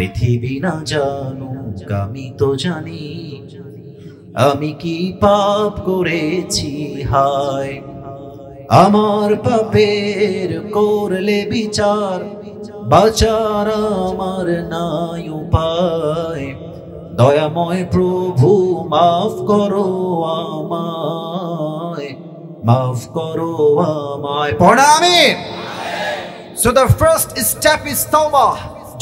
পৃথিবী না জানুক আমি তো জানি আমি কি পাপ করেছি হায়। আমার পাপের করলে বিচার, বাঁচার আমার নাই উপায়। দয়াময় প্রভু মাফ করো আমায়, মাফ করো আমায়। পড়া আমিন। So the first step is tawbah.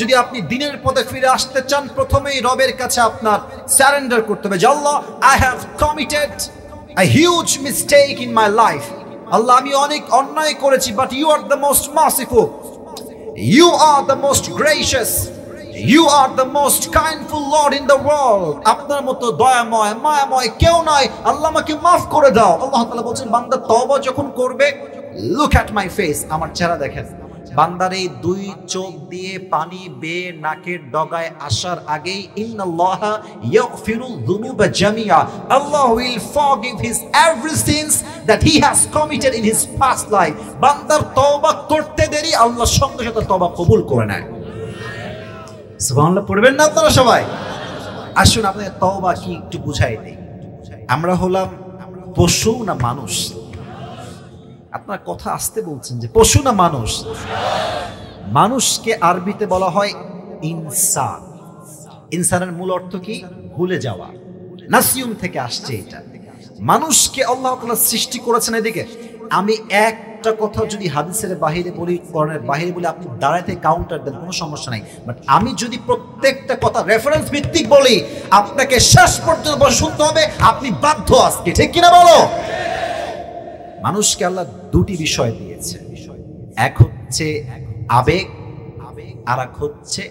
যদি আপনি দিনের পথে ফিরে আসতে চান, প্রথমেই রবের কাছে আপনার সারেন্ডার করতে হবে যে আল্লাহ, I have committed a huge mistake in my life. আল্লাহ, আমি অনেক অন্যায় করেছি, but you are the most merciful, you are the most gracious, you are the most kindful Lord in the world. আপনার মতো দয়াময় মায়াময় কেউ নাই, আল্লাহ আমাকে মাফ করে দাও। আল্লাহ তাআলা বলছেন, বান্দা তওবা যখন করবে, look at my face, আমার চেহারা দেখেন। বান্দার এই দুই চোখ দিয়ে পানি বেয়ে নাকের ডগায় আসার আগেই ইন্নাল্লাহা ইয়াগফিরুল যুনুবা জামিআ, আল্লাহ will forgive his every sins that he has committed in his past life. বান্দার তওবা করতে দেরি, আল্লাহ সঙ্গে সাথে তওবা কবুল করে নেয়। সুবহানাল্লাহ পড়বেন না আপনারা সবাই? আসুন আপনাদের তওবা কি একটু বুঝাই দেই। আমরা হলাম পশু না মানুষ? আপনার কথা আসতে বলছেন যে পশু না মানুষ? মানুষকে আরবিতে বলা হয় ইনসান। ইনসানের মূল অর্থ কি? ভুলে যাওয়া। নাসিয়ুম থেকে আসছে এটা। মানুষকে আল্লাহ তাআলা সৃষ্টি করেছেন এদিকে। আমি একটা কথা যদি হাদিসের বাহিরে বলি, কোরআনের বাহিরে বলি, আপনি দাঁড়াতে কাউন্টার দেন, কোনো সমস্যা নাই। বাট আমি যদি প্রত্যেকটা কথা রেফারেন্স ভিত্তিক বলি, আপনাকে শেষ পর্যন্ত বসে শুনতে হবে, আপনি বাধ্য আজকে, ঠিক কিনা বলো? মানুষকে আল্লাহ দুটি বিষয় দিয়েছে, এক হচ্ছে আবেগ আর এক হচ্ছে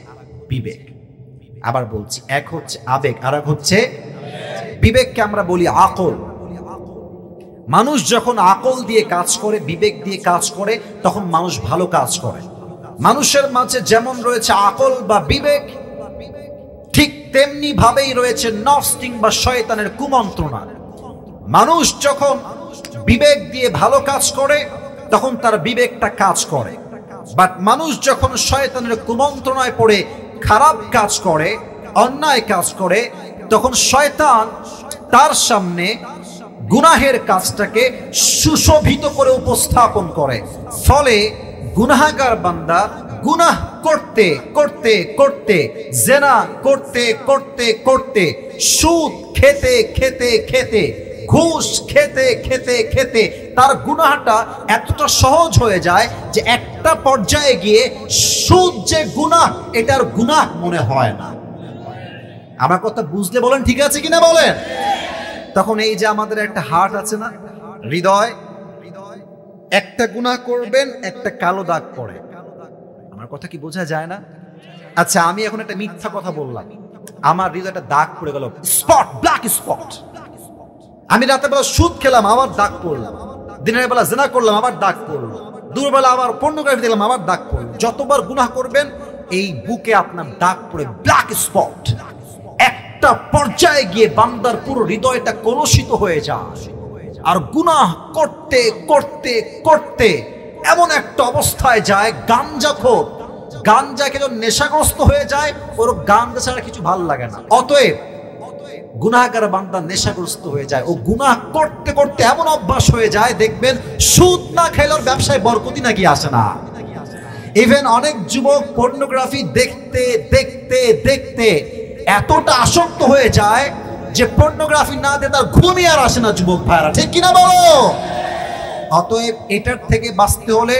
বিবেক। আবার বলছি, এক হচ্ছে আবেগ আর এক হচ্ছে বিবেককে আমরা বলি আকল। মানুষ যখন আকল দিয়ে কাজ করে, বিবেক দিয়ে কাজ করে, তখন মানুষ ভালো কাজ করে। মানুষের মাঝে যেমন রয়েছে আকল বা বিবেক, ঠিক তেমনি ভাবেই রয়েছে নফস কিংবা শয়তানের কুমন্ত্রণা। মানুষ যখন বিবেক দিয়ে ভালো কাজ করে, তখন তার বিবেকটা কাজ করে। বাট মানুষ যখন শয়তানের কুমন্ত্রণায় পড়ে খারাপ কাজ করে, অন্যায় কাজ করে, তখন শয়তান তার সামনে গুনাহের কাজটাকে সুশোভিত করে উপস্থাপন করে। ফলে গুনাহগার বান্দা গুনাহ করতে করতে করতে, জেনা করতে করতে করতে, সুদ খেতে খেতে খেতে, ঘুষ খেতে খেতে খেতে তার গুনাহটা এতটা সহজ হয়ে যায় যে একটা পর্যায়ে গিয়ে সুদ যে গুনাহ, এটার গুনাহ মনে হয় না। আমার কথা বুঝলে বলেন ঠিক আছে কিনা বলেন? তখন এই যে আমাদের একটা হার্ট আছে না, হৃদয়, একটা গুনাহ করবেন একটা কালো দাগ পড়ে। আমার কথা কি বোঝা যায় না? আচ্ছা, আমি এখন একটা মিথ্যা কথা বললাম, আমার হৃদয়টা দাগ পড়ে গেল, স্পট, ব্ল্যাক স্পট। আমি রাতের বেলা সুদ খেলাম, আবার দাগ পড়লাম। দিনের বেলা জিনা করলাম, আবার দাগ পড়লো। দুপুরবেলা আবার পর্নোগ্রাফি দেখলাম, আবার দাগ পড়লো। যতবার গুনাহ করবেন এই বুকে আপনার দাগ পড়ে, ব্ল্যাক স্পট। একটা পর্যায়ে গিয়ে বান্দার পুরো হৃদয়টা কলুষিত হয়ে যায়, আর গুনাহ করতে করতে করতে এমন একটা অবস্থায় যায়, গাঞ্জাখোর, গাঞ্জাকে যখন নেশাগ্রস্ত হয়ে যায়, ওর গাঞ্জা ছাড়া কিছু ভালো লাগে না। অতএব গুনাহগার বান্দা নেশাগ্রস্ত হয়ে যায়, ও গুনাহ করতে করতে এমন অভ্যাস হয়ে যায়, দেখবেন সুদ না খেলে ওর ব্যবসায় বরকতি নাকি আসে না। ইভেন অনেক যুবক পর্নোগ্রাফি দেখতে দেখতে দেখতে এতটা আসক্ত হয়ে যায় যে পর্নোগ্রাফি না দিয়ে তার ঘুমই আর আসে না। যুবক ভাইরা, ঠিক কিনা বলো? অতএব এটার থেকে বাঁচতে হলে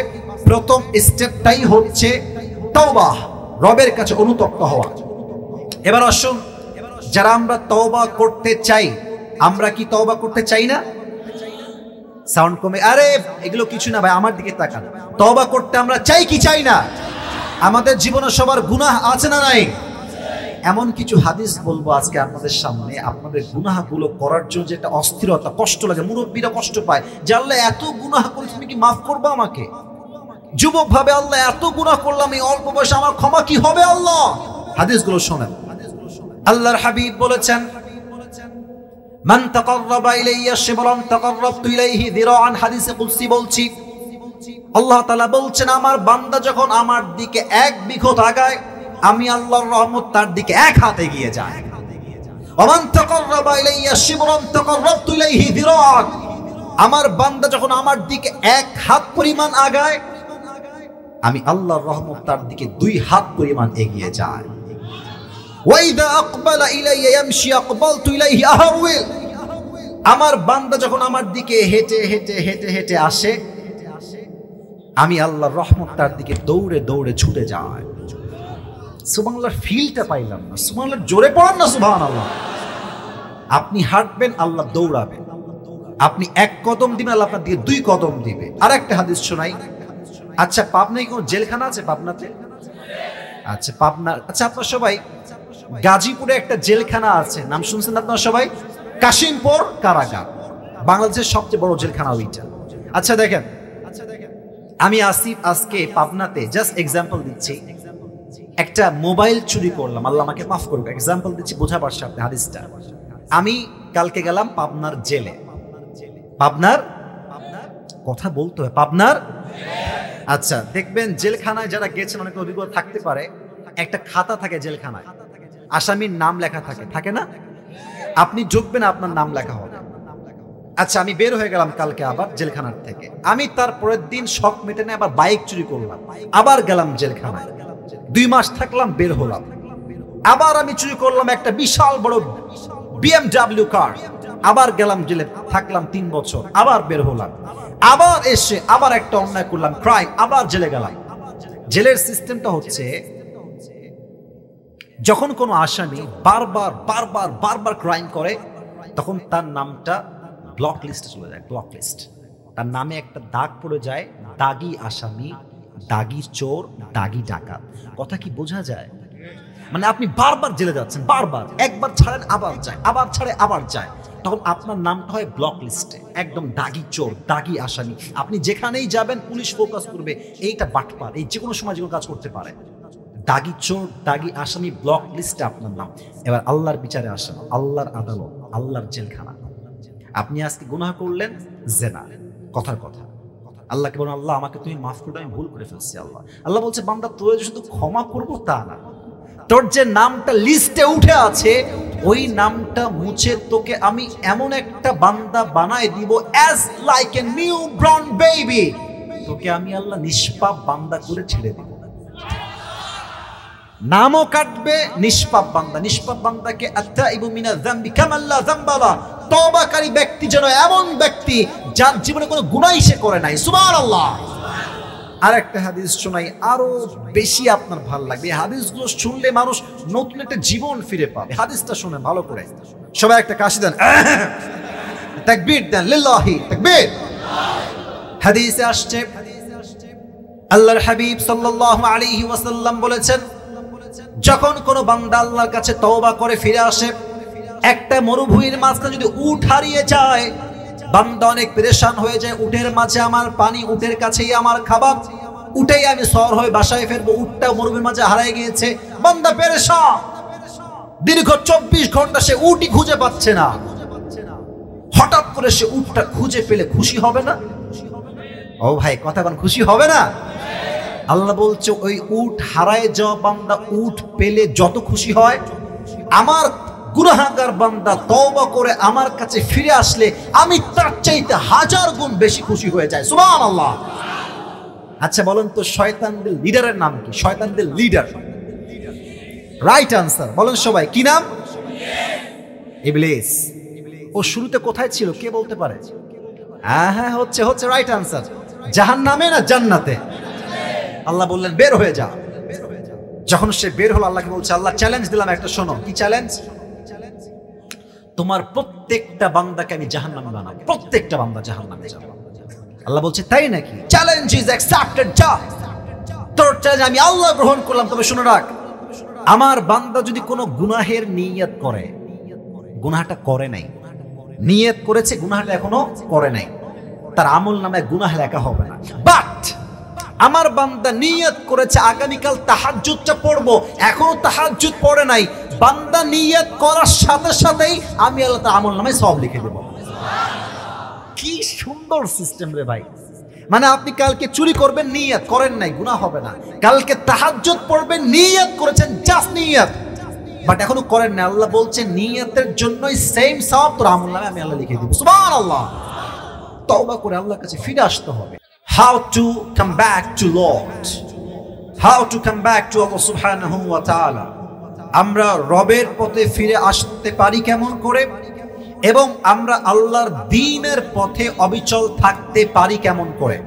প্রথম স্টেপটাই হচ্ছে তওবা, রবের কাছে অনুতপ্ত হওয়া। এবার আসুন, যারা আমরা তওবা করতে চাই, আমরা কি তওবা করতে চাই না? সাউন্ড কমে, আরে এগুলো কিছু না ভাই, আমার দিকে তাকান। তওবা করতে আমরা চাই কি চাই না? আমাদের জীবনে সবার গুনাহ আছে না নাই? এমন কিছু হাদিস বলবো আজকে আপনাদের সামনে, আপনাদের গুনাহগুলো করার জন্য যে একটা অস্থিরতা, কষ্ট লাগে, মুরব্বীরা কষ্ট পায় যে আল্লাহ এত গুনাহ করে তুমি কি মাফ করবা আমাকে? যুবক ভাবে, আল্লাহ এত গুনাহ করলাম এই অল্প বয়সে, আমার ক্ষমা কি হবে আল্লাহ? হাদিসগুলো শোনেন। আল্লাহর হাবিব বলেছেন, মান তাকাররাবা ইলাইয়া শিবরান তাকাররাবতু ইলাইহি যিরাআন। হাদিসে কুদসি বলছি, আল্লাহ তাআলা বলছেন, আমার বান্দা যখন আমার দিকে এক বিঘত আগায়, আমি আল্লাহর রহমত তার দিকে এক হাত এগিয়ে যায়। ওমান তাকাররাবা ইলাইয়া শিবরান তাকাররাবতু ইলাইহি যিরাআন, আমার বান্দা যখন আমার দিকে এক হাত পরিমাণ আগায়, আমি আল্লাহর রহমত তার দিকে 2 হাত পরিমাণ এগিয়ে যায়। ওয়া ইযা আকবালা ইলাইয়া ইয়ামশি আকবালতু ইলাইহি আহওয়াল, আমার বান্দা যখন আমার দিকে হেঁটে হেঁটে হেঁটে হেঁটে আসে, আমি আল্লাহর রহমত তার দিকে দৌড়ে দৌড়ে ছুটে যায়। সুবহানাল্লাহ, ফিলটা পাইলাম না। সুবহানাল্লাহ, জোরে পড়ান না সুবহানাল্লাহ। আপনি হাঁটবেন, আল্লাহ দৌড়াবে। আপনি 1 কদম দিবেন, আল্লাহ আপনার দিকে 2 কদম দিবে। আর একটা হাদিস শোনাই। আচ্ছা, পাবনায় কোন জেলখানা আছে? পাবনাতে? আচ্ছা, পাবনা। আচ্ছা, আপনারা সবাই গাজীপুরে একটা জেলখানা আছে, নাম শুনছেন আপনারা সবাই? কাশিমপুর কারাগার, বাংলাদেশের সবচেয়ে বড় জেলখানা ওইটা। আচ্ছা দেখেন, আমি আসিফ আজকে পাবনাতে, জাস্ট এক্সাম্পল দিচ্ছি, একটা মোবাইল চুরি করলাম, আল্লাহ আমাকে মাফ করুক, এক্সাম্পল দিচ্ছি বোঝাবার সাথে হাদিসটা। আমি কালকে গেলাম পাবনার জেলে। পাবনার কথা বলতে হয়, পাবনার। আচ্ছা, দেখবেন জেলখানায় যারা গেছেন অনেক অভিজ্ঞতা থাকতে পারে, একটা খাতা থাকে জেলখানায়, আসামির নাম লেখা থাকে, থাকে না? আপনি ঢুকবেন, আপনার নাম লেখা হবে। আচ্ছা, আমি বের হয়ে গেলাম কালকে আবার জেলখানার থেকে। আমি তার পরের দিন শখ মেটেনে আবার বাইক চুরি করলাম, আবার গেলাম জেলখানায়, 2 মাস থাকলাম, বের হলাম। আবার আমি চুরি করলাম একটা বিশাল বড় BMW কার, আবার গেলাম জেলে, থাকলাম 3 বছর, আবার বের হলাম। আবার এসে আবার একটা অন্যায় করলাম, ক্রাইম, আবার জেলে গেলাম। জেলের সিস্টেমটা হচ্ছে, যখন কোনো আসামি বারবার বারবার বারবার ক্রাইম করে, তখন তার নামটা ব্লক লিস্টে চলে যায়। ব্লক লিস্ট, তার নামে একটা দাগ পড়ে যায়, দাগি আসামি, দাগি চোর, দাগি ডাকাত। কথা কি বোঝা যায়? মানে আপনি বারবার জেলে যাচ্ছেন, বারবার, একবার ছাড়েন আবার যায়, আবার ছাড়ে আবার যায়, তখন আপনার নামটা হয় ব্লক লিস্টে, একদম দাগি চোর, দাগি আসামি। আপনি যেখানেই যাবেন পুলিশ ফোকাস করবে, এইটা বাটপার, এই যে কোনো সময় যে কোনো কাজ করতে পারে। দাগি চোর, দাগি আসামি, ব্লক লিস্টে আপনার নাম। এবার আল্লাহর বিচারে আসেন, আল্লাহর আদালত, আল্লাহর জেলখানা। আপনি আজকে গুনাহ করলেন, জেনা, কথার কথা, আল্লাহকে বলুন, আল্লাহ আমাকে তুমি মাফ করে, আমি ভুল করে ফেলছি। আল্লাহ বলছে, বান্দা তোর শুধু ক্ষমা করবো তা না, তোর যে নামটা লিস্টে উঠে আছে ওই নামটা মুছে তোকে আমি এমন একটা বান্দা বানায় দিব, as like a new born baby, তোকে আমি আল্লাহ নিষ্পাপ বান্দা করে ছেড়ে দিব। নামও কাটবে, নিষ্পাপ বান্দা। নিষ্পাপ বান্দাকে আত্তাইবু মিনা যামবি কামা লা যামবা লা, তওবাকারী ব্যক্তি যেন এমন ব্যক্তি যার জীবনে কোনো গুনাহই সে করে নাই। সুবহানাল্লাহ। আর একটা হাদিস শোনাই, আরো বেশি আপনার ভালো লাগবে। এই হাদিসগুলো শুনলে মানুষ নতুন একটা জীবন ফিরে পাবে। হাদিসটা শুনে ভালো করে, সবাই একটা কাশি দেন, তাকবীর দেন, লিল্লাহি তাকবীর। হাদিসে আসছে, আল্লাহর হাবিব সাল্লাল্লাহু আলাইহি ওয়াসাল্লাম বলেছেন, যখন কোনো বান্দা আল্লাহর কাছে তওবা করে ফিরে আসে, একটা মরুভূমির মাঝখানে যদি উট হারিয়ে যায়, বান্দা অনেক পেরেশান হয়ে যায়, উটের মাঝে আমার পানি, উটের কাছেই আমার খাবার, উটেই আমি সওয়ার হয়ে বাসায় ফিরবো, উটটা মরুভূমির মাঝে হারিয়ে গিয়েছে, বান্দা পেরেশান। দীর্ঘ 24 ঘন্টা সে উটই খুঁজে পাচ্ছে না। হঠাৎ করে সে উটটা খুঁজে পেলে খুশি হবে না? ও ভাই, কথা কোন খুশি হবে না? আল্লাহ বলছে, ওই উট হারায় যাওয়া বান্দা উট পেলে যত খুশি হয়, আমার গুনাহগার বান্দা তওবা করে আমার কাছে ফিরে আসলে আমি তার চাইতে 1000 গুণ বেশি খুশি হয়ে যায়। সুবহানাল্লাহ। আচ্ছা বলেন তো, শয়তানদের লিডারের নাম কি? শয়তানদের লিডার, রাইট আনসার বলেন সবাই, কি নাম? ইবলিস। ও শুরুতে কোথায় ছিল কে বলতে পারে? হ্যাঁ, হচ্ছে রাইট আনসার, জাহান্নামে না জান্নাতে? আল্লাহ বললেন বের হয়ে যা। যখন সে বের হলো, আল্লাহকে বলছে, আল্লাহ চ্যালেঞ্জ দিলাম একটা, শোনো। কি চ্যালেঞ্জ? তোমার প্রত্যেকটা বান্দাকে আমি জাহান্নামে বানাবো, প্রত্যেকটা বান্দা জাহান্নামে যাবে। আল্লাহ বলছে, তাই নাকি? চ্যালেঞ্জ ইজ অ্যাকসেপ্টেড, যা। তোর চ্যালেঞ্জ আমি আল্লাহ গ্রহণ করলাম। তবে শুনে রাখ, আমার বান্দা যদি কোনো গুনাহের নিয়ত করে, গুনাহটা করে নাই, নিয়ত করেছে, গুনাহটা এখনো করে নাই, তার আমল নামে গুনাহ লেখা হবে না। বাট আমার বান্দা নিয়ত করেছে আগামীকাল তাহাজ্জুদটা পড়বো, এখনো তাহাজ্জুদ পড়ে নাই, বান্দা নিয়ত করার সাথে সাথেই আমি আল্লাহ তার আমল নামে সওয়াব লিখে দেব। কি সুন্দর সিস্টেম রে ভাই! মানে আপনি কালকে চুরি করবেন, নিয়ত করেন নাই, গুনাহ হবে না। কালকে তাহাজ্জুদ পড়বেন, নিয়ত করেছেন, জাস্ট নিয়ত, বাট এখনো করেন না। আল্লাহ বলছেন নিয়তের জন্যই সেম সওয়াব তোর আমলনামে আমি আল্লাহ লিখে দিব। সুবহানাল্লাহ। তওবা করে আল্লাহর কাছে ফিরে আসতে হবে। How to come back to lord, how to come back to আল্লাহ সুবহানাহু ওয়া তাআলা। আমরা রবের পথে ফিরে আসতে পারি কেমন করে, এবং আমরা আল্লাহর দ্বীনের পথে অবিচল থাকতে পারি কেমন করে।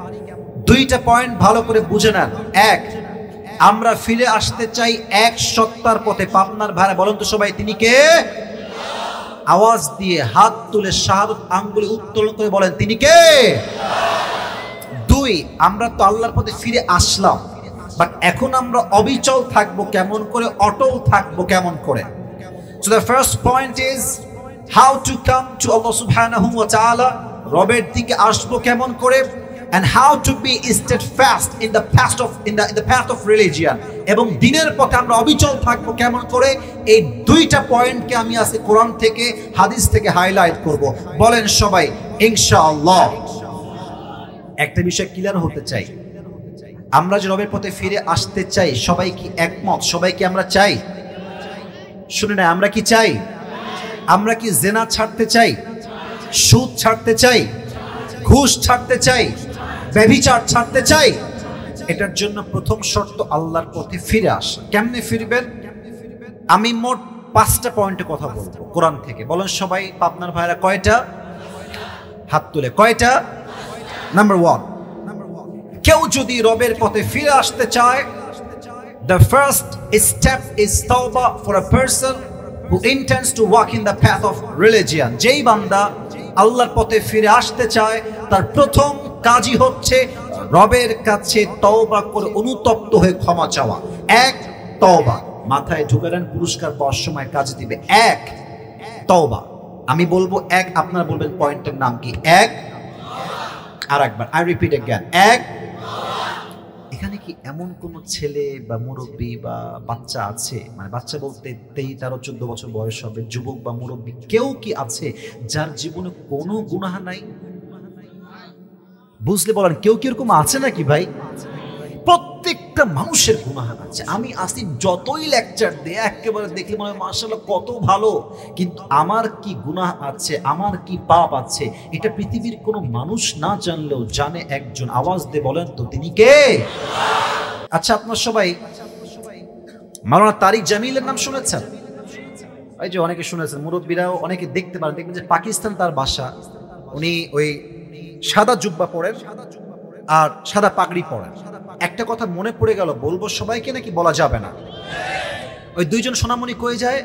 দুইটা পয়েন্ট ভালো করে বুঝে নেন। এক, আমরা ফিরে আসতে চাই এক সত্তার পথে। পাবনার ভাইরা বলেন তো সবাই, তিনি কে? আওয়াজ দিয়ে হাত তুলে শাহাদাত আঙ্গুলে উত্তোলন করে বলেন, তিনি কে? দুই, আমরা তো আল্লাহর পথে ফিরে আসলাম, বাট এখন আমরা অবিচল থাকবো কেমন করে, অটল থাকবো কেমন করে। So the first point is how to come to Allah subhanahu wa ta'ala, রবের দিকে আসবো কেমন করে, and how to be steadfast in the path of religion, এবং দ্বীনের পথে আমরা অবিচল থাকবো কেমন করে। এই দুইটা পয়েন্টকে আমি আজকে কোরআন থেকে, হাদিস থেকে হাইলাইট করব। বলেন সবাই ইনশাআল্লাহ। একটা বিষয় ক্লিয়ার হতে চাই, আমরা যে রবের পথে ফিরে আসতে চাই, সবাই কি একমত? সবাই কি আমরা চাই? শুনে না, আমরা কি চাই? আমরা কি জেনা ছাড়তে চাই, সুদ ছাড়তে চাই, ঘুষ ছাড়তে চাই, ব্যভিচার ছাড়তে চাই? এটার জন্য প্রথম শর্ত আল্লাহর পথে ফিরে আসা। কেমনে ফিরবেন? আমি মোট 5টা পয়েন্টে কথা বলবো কোরআন থেকে। বলেন সবাই, পাবনার ভাইরা কয়টা? হাত তুলে কয়টা? নাম্বার 1, কেউ যদি রবের পথে ফিরে আসতে চায়, the first step is tawbah for a person who intends to walk in the path of religion. যেই বান্দা আল্লাহর পথে ফিরে আসতে চায়, তার প্রথম কাজই হচ্ছে রবের কাছে তওবা করে অনুতপ্ত হয়ে ক্ষমা চাওয়া। এক, তওবা। মাথায় ঢুকে দেন, পুরস্কার পাওয়ার সময় কাজে দিবে। এক, তওবা। আমি বলবো এক, আপনারা বলবেন পয়েন্টের নাম কি। এক, আর একবার, আই রিপিট अगेन, এক। এখানে কি এমন কোন ছেলে বা মুরব্বী বা বাচ্চা আছে, মানে বাচ্চা বলতে 23, 13, 14 বছর বয়স হবে, যুবক বা মুরব্বী কেউ কি আছে যার জীবনে কোনো গুনাহ নাই? বুঝলে বলেন, কেউ কি এরকম আছে নাকি ভাই? প্রত্যেকটা মানুষের গুনাহ আছে। আমি আসি যতই লেকচার দিয়ে একেবারে দেখলে মনে হয় মাশাআল্লাহ কত ভালো, কিন্তু আমার কি গুনাহ আছে, আমার কি পাপ আছে, এটা পৃথিবীর কোনো মানুষ না জানলেও জানে একজন। আওয়াজ দিয়ে বলেন তো, তিনি কে? আচ্ছা, আপনারা সবাই মাওলানা তারিক জামিলের নাম শুনেছেন? এই যে অনেকে শুনেছেন, মুরব্বীরাও অনেকে দেখতে পারেন, দেখবেন যে পাকিস্তান তার বাসা। উনি ওই সাদা জুব্বা পরেন আর সাদা পাগড়ি পরেন। একটা কথা মনে পড়ে গেল, বলবো সবাইকে নাকি বলা যাবে না? ওই দুইজন সোনামণি কই যায়?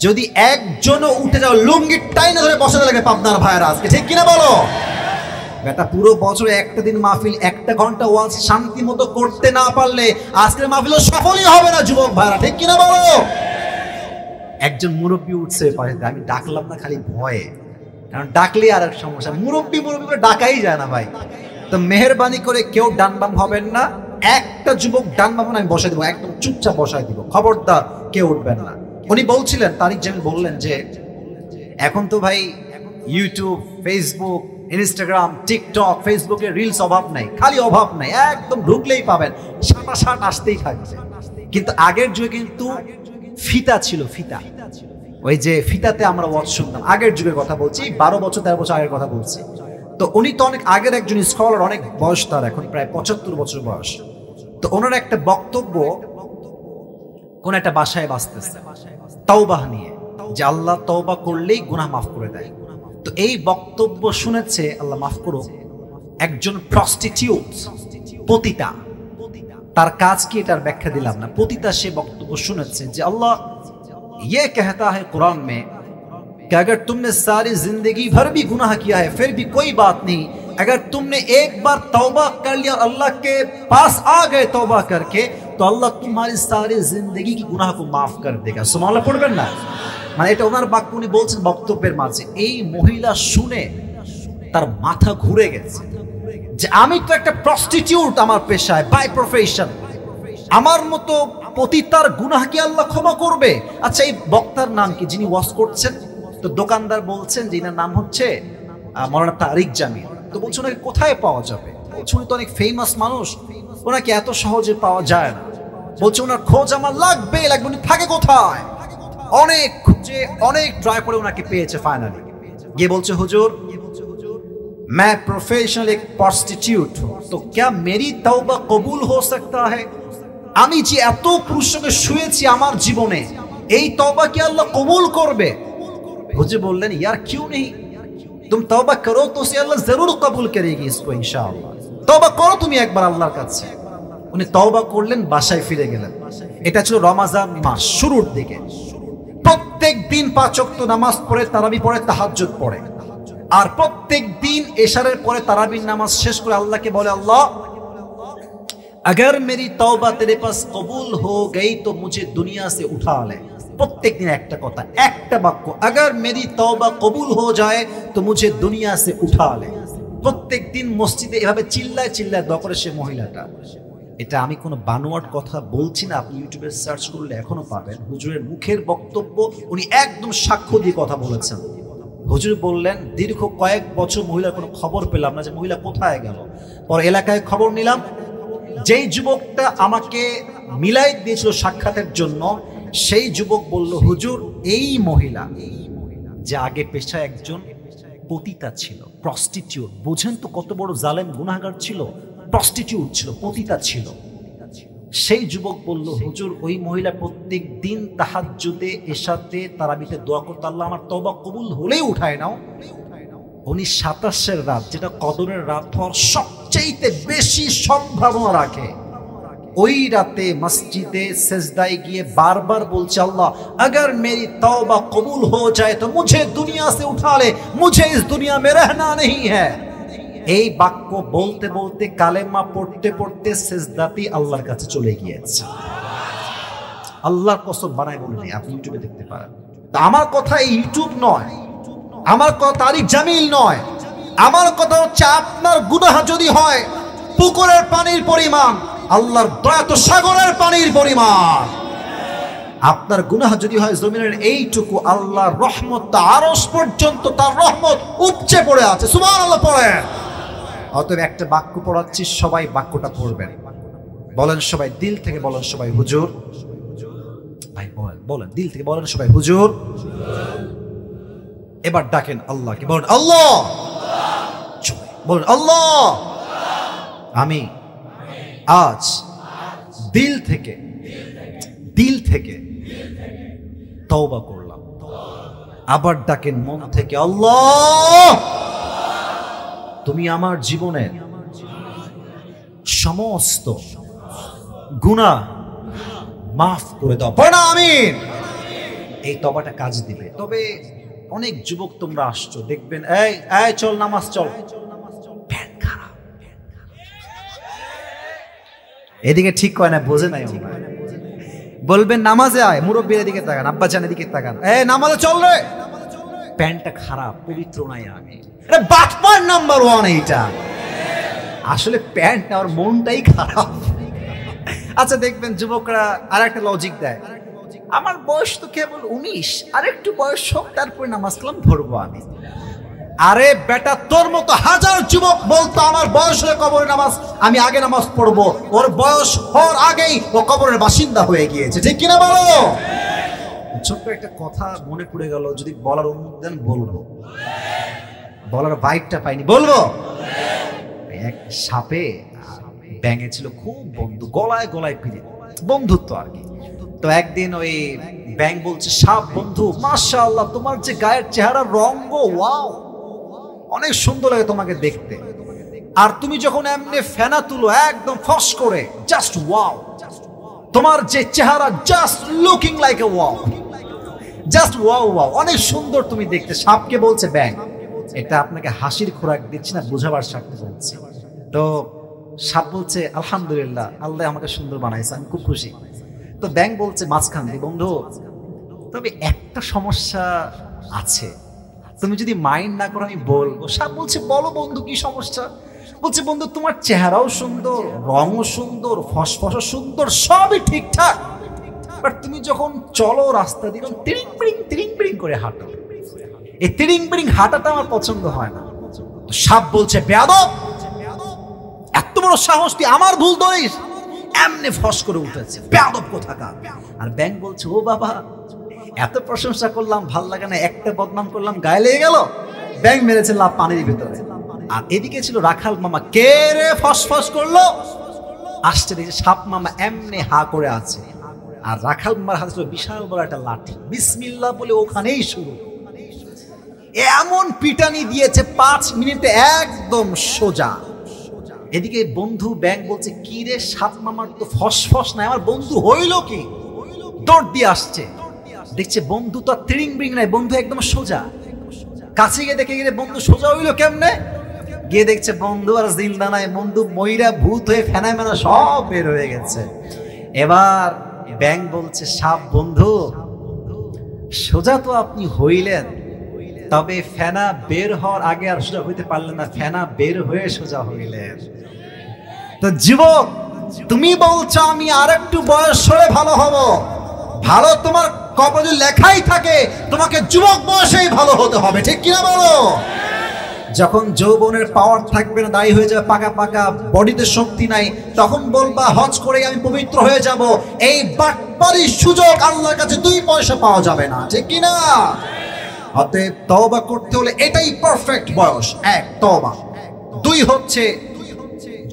যদি একজনও উঠে যাও, লুঙ্গি টাইনা ধরে বসাতে লাগে পাবনার ভাইয়েরা আজকে, ঠিক কিনা বলো? বেটা, পুরো বছরে একটা দিন মাহফিল, 1 ঘন্টা ওয়াজ শান্তি মতো করতে না পারলে আজকের মাহফিল সফলই হবে না যুবক ভাইরা, ঠিক কিনা বলো? একজন মুরব্বী উঠছে পাশে, আমি ডাকলাম না খালি ভয়ে, কারণ ডাকলে আর এক সমস্যা, মুরব্বী করে ডাকাই যায় না ভাই। তো মেহেরবানি করে কেউ ডান বাম হবেন না। একটা যুবক ডান বাম আমি বসাই দিব, একদম চুপচাপ বসাই দিব, খবরদার কেউ উঠবেন না। উনি বলছিলেন, তারিক জামিল বললেন যে এখন তো ভাই ইউটিউব, ফেসবুক, ইনস্টাগ্রাম, টিকটক, ফেসবুকে রিলস অভাব নাই, খালি অভাব নাই, একদম ঢুকলেই পাবেন, সাঁটাসাঁট আসতেই থাকবে। কিন্তু আগের যুগে কিন্তু ফিতা ছিল, ফিতা, ওই যে ফিতাতে আমরা ওয়াজ শুনতাম। আগের যুগের কথা বলছি, 12 বছর 13 বছর আগের কথা বলছি। তো উনি তো অনেক আগের একজন স্কলার, অনেক বয়স তার, এখন প্রায় 75 বছর বয়স। তো ওনার একটা বক্তব্য কোন একটা বাসায় বাজতেছে তওবা নিয়ে, যে আল্লাহ তওবা করলেই গুনাহ মাফ করে দেয়। তো এই বক্তব্য শুনেছে, আল্লাহ মাফ করুক, একজন প্রস্টিটিউট, পতিতা। তার কাজ কি এটার ব্যাখ্যা দিলাম না, পতিতা সে বক্তব্য শুনেছে যে আল্লাহ ये कहता है कुरान में कि अगर तुमने सारी जिंदगी भर भी गुनाह किया है फिर भी कोई बात नहीं, अगर तुमने एक बार तौबा कर लिया और अल्लाह के पास आ गए तौबा करके, तो अल्लाह तुम्हारी सारी जिंदगी की गुनाह को माफ कर देगा। सुभान अल्लाह पढ़বেন না? মানে এটা ওনার বাক্য, উনি বলছেন বক্তব্যের মাঝে। এই মহিলা শুনে তার মাথা ঘুরে গেছে যে আমি তো একটা প্রস্টিটিউট আমার পেশায়, বাই প্রফেশন, আমার মতো পতিতার গুনাহ কি আল্লাহ ক্ষমা করবে? আচ্ছা, এই বক্তার নাম কি যিনি ওয়াজ করছেন? তো দোকানদার বলছেন যে এনার নাম হচ্ছে মাওলানা তারিক জামিল। তো বলছে ওনাকে কোথায় পাওয়া যাবে? বলছে উনি তো অনেক ফেমাস মানুষ, ওনাকে এত সহজে পাওয়া যায় না। বলছে ওনার খোঁজ আমার লাগবে, উনি থাকে কোথায়? অনেক খুঁজে অনেক ট্রাই করে ওনাকে পেয়েছে ফাইনালি। গিয়ে বলছে হুজুর मैं प्रोफेशनल एक प्रॉस्टिट्यूट हूं, तो क्या मेरी तौबा कबूल हो सकता है? আমি যে এত পুরুষের সঙ্গে শুয়েছি আমার জীবনে, এই তওবা কি আল্লাহ কবুল করবে? হুজুর বললেন यार क्यों नहीं, तुम तौबा करो तो उसे अल्लाह जरूर कबूल करेगी इसको इंशाअल्लाह। तौबा করো তুমি একবার আল্লাহর কাছে। উনি তওবা করলেন, বাসায় ফিরে গেলেন। এটা ছিল রমজান মাস শুরুর দিকে। প্রত্যেক দিন 5 ওয়াক্ত নামাজ পড়ে, তারাবি পড়ে, তাহাজ্জুদ পড়ে, আর প্রত্যেক দিন এশারের পরে তারাবির নামাজ শেষ করে আল্লাহকে বলে আল্লাহ अगर मेरी तौबा तेरे पास कबूल हो गई तो मुझे दुनिया से उठा ले। प्रत्येक दिन একটা কথা, একটা বাক্য, अगर मेरी तौबा कबूल हो जाए तो मुझे दुनिया से उठा ले। প্রত্যেক দিন মসজিদে এভাবে চিল্লায় চিল্লায় দোয়া করে সে মহিলাটা। এটা আমি কোনো বানোয়াট কথা বলছি না, আপনি ইউটিউবে সার্চ করলে এখনো পাবেন। হুজুরের মুখের বক্তব্য, উনি একদম সাক্ষ্য দিয়ে কথা বলেছেন। হুজুর বললেন দীর্ঘ কয়েক বছর মহিলার কোনো খবর পেলাম না যে মহিলা কোথায় গেল। পর এলাকায় খবর নিলাম, যেই যুবকটা আমাকে মিলাই দিয়েছিল সাক্ষাতের জন্য, সেই যুবক বলল হুজুর এই মহিলা যে আগে পেশায় একজন পতিতা ছিল, প্রস্টিটিউট। বুঝেন তো কত বড় জালেম গুনাহগার ছিল, প্রস্টিটিউট ছিল, পতিতা ছিল। সেই যুবক বলল হুজুর ওই মহিলা প্রত্যেক দিন তাহাজ্জুদে এশাতে তারাবিতে দোয়া করতে, আল্লাহ আমার তওবা কবুল হলেই উঠায় নাও। উনি 27 রাত, যেটা কদরের রাত হওয়ার সবচেয়ে বেশি সম্ভাবনা রাখে, ওই রাতে মসজিদে সেজদায় গিয়ে বারবার বলছে আল্লাহ अगर मेरी तौबा कबूल हो जाए तो मुझे दुनिया से उठा ले, मुझे इस दुनिया में रहना नहीं है। এই বাক্য বলতে বলতে কালেমা পড়তে পড়তে সেজদাতেই আল্লাহর কাছে চলে গিয়েছে। আল্লাহর কসম বানায় বলেনি, আপনি ইউটিউবে দেখতে পারেন। আমার কথা ইউটিউব নয়, আমার কথা তারিক জামিল নয়, আমার কথা হচ্ছে আপনার গুনাহ যদি হয় পুকুরের পানির পরিমাণ, আল্লাহর দয়া তো সাগরের পানির পরিমাণ। আপনার গুনাহ যদি হয় জমিনের এইটুকু, আল্লাহর রহমত আরশ পর্যন্ত তার রহমত উপচে পড়ে আছে। সুবহানাল্লাহ পড়েন। অতএব একটা বাক্য পড়াচ্ছি, সবাই বাক্যটা পড়বেন। বলেন সবাই দিল থেকে বলেন সবাই হুজুর। ভাই বলেন, বলেন দিল থেকে বলেন সবাই হুজুর। এবার ডাকেন আল্লাহকে, বলেন আল্লাহ, বলেন আল্লাহ আমি আজ দিল থেকে তওবা করলাম। আবার ডাকেন মন থেকে আল্লাহ তুমি আমার জীবনের সমস্ত গুনাহ মাফ করে দাও। পড়া আমিন। এই তওবাটা কাজ দিবে। তবে অনেক যুবক তোমরা আসছো, দেখবেন এই এই চল নামাজ চল, প্যান্ট খারাপ, এদিকে ঠিক হয় না, বোঝে নাই। বলবেন নামাজে আয়, মুরব্বীর দিকে তাকান, আব্বা জানের দিকে তাকান, এই নামাজে চল রে, প্যান্টটা খারাপ, পবিত্র নাই। আমি এটা বাটপার নাম্বার 1 এইটা। আসলে প্যান্ট না, ওর মনটাই খারাপ। আচ্ছা দেখবেন যুবকরা আর একটা লজিক দেয়, আমার বয়স তো কেবল 19, আর একটু বয়স হোক তারপরে নামাজ কালাম ধরবো আমি। আরে বেটা, তোর মতো হাজার যুবক বলতো আমার বয়স হলে কবরের নামাজ আমি আগে নামাজ পড়বো, ওর বয়স হওয়ার আগেই ও কবরের বাসিন্দা হয়ে গিয়েছে। ঠিক কিনা বলো? ছোট্ট একটা কথা মনে পড়ে গেল, যদি বলার অনুমতি দেন বলবো, বলার ভাইবটা পাইনি, বলবো। এক সাপে ব্যাঙে ছিল খুব বন্ধু, গলায় গলায় পিড়ে বন্ধুত্ব আর কি। তো একদিন ওই ব্যাঙ বলছে সাপ, বন্ধু মাশাআল্লাহ তোমার যে গায়ের চেহারা রঙ, ওয়াও অনেক সুন্দর লাগে তোমাকে দেখতে, আর তুমি যখন এমনি ফেনা তুলো একদম ফস করে, জাস্ট ওয়াও, তোমার যে চেহারা just looking like a wow, just wow wow, অনেক সুন্দর তুমি দেখতে। সাপকে বলছে ব্যাঙ, এটা আপনাকে হাসির খোরাক দিচ্ছি না, বোঝাবার স্বার্থে বলছি। তো সাপ বলছে আলহামদুলিল্লাহ, আল্লাহ আমাকে সুন্দর বানাইছে, আমি খুব খুশি। তো ব্যাঙ বলছে মাঝখান দিয়ে, বন্ধু তবে একটা সমস্যা আছে, তুমি যদি মাইন্ড না করো আমি বলবো। সাপ বলছে বলো বন্ধু কি সমস্যা? বলছে বন্ধু তোমার চেহারাও সুন্দর, রঙও সুন্দর, ফসফসও সুন্দর, সবই ঠিকঠাক, বাট তুমি যখন চলো রাস্তা দিয়ে তিরিং বিড়িং করে হাঁটো, এই তিরিং বিড়িং হাঁটাটা আমার পছন্দ হয় না। সাপ বলছে, বেয়াদব, এত বড় সাহস, তুই আমার ভুল ধরিস? এমনি ফস করে উঠেছে, বেয়াদব কোথাকার। আর ব্যাঙ বলছে, ও বাবা, এত প্রশংসা করলাম, ভাল লাগে না, একটা বদনাম করলাম, গায়ে লেগে গেল। ব্যাঙ মেরেছে লাফ পানির ভিতরে। আর এদিকে ছিল রাখাল মামা, কে রে ফস ফস করলো? আসছে, দেখছে সাপ মামা এমনি হা করে আছে। আর রাখাল মামার হাতে ছিল বিশাল বড় একটা লাঠি। বিসমিল্লাহ বলে ওখানেই শুরু। এমন পিটানি দিয়েছে 5 মিনিটে একদম সোজা। এদিকে বন্ধু ব্যাঙ বলছে, কি রে, সাপ মামার তো ফসফস নাই, আমার বন্ধু হইল কি? দৌড় দিয়ে আসছে, দেখছে বন্ধু তো ত্রিং ব্রিং নাই, বন্ধু একদম সোজা। কাছে গিয়ে দেখে গেলে বন্ধু সোজা হইল কেমনে? গিয়ে দেখছে বন্ধু আর জিন্দা নাই, বন্ধু ময়রা ভূত হয়ে ফেনা মেনা সব বের হয়ে গেছে। এবার ব্যাঙ বলছে, সাপ বন্ধু, সোজা তো আপনি হইলেন, তবে ফেনা বের হওয়ার আগে আর সোজা হইতে পারলেন না, ফেনা বের হয়ে সোজা হইলেন। তো যুবক, তুমি বলছো আমি আর একটু বয়স হলে ভালো হব। ভালো তোমার কপালে লেখাই থাকে, তোমাকে যুবক বয়সেই ভালো হতে হবে, ঠিক কিনা বলো? যখন যৌবনের পাওয়ার থাকবে না, দায়ী হয়ে যাবে, পাকা পাকা বডিতে শক্তি নাই, তখন বলবা হজ করে আমি পবিত্র হয়ে যাব। এই বাটপারির সুযোগ আল্লাহর কাছে 2 পয়সা পাওয়া যাবে না, ঠিক কিনা? অতএব তওবা করতে হলে এটাই পারফেক্ট বয়স। 1 তওবা, 2 হচ্ছে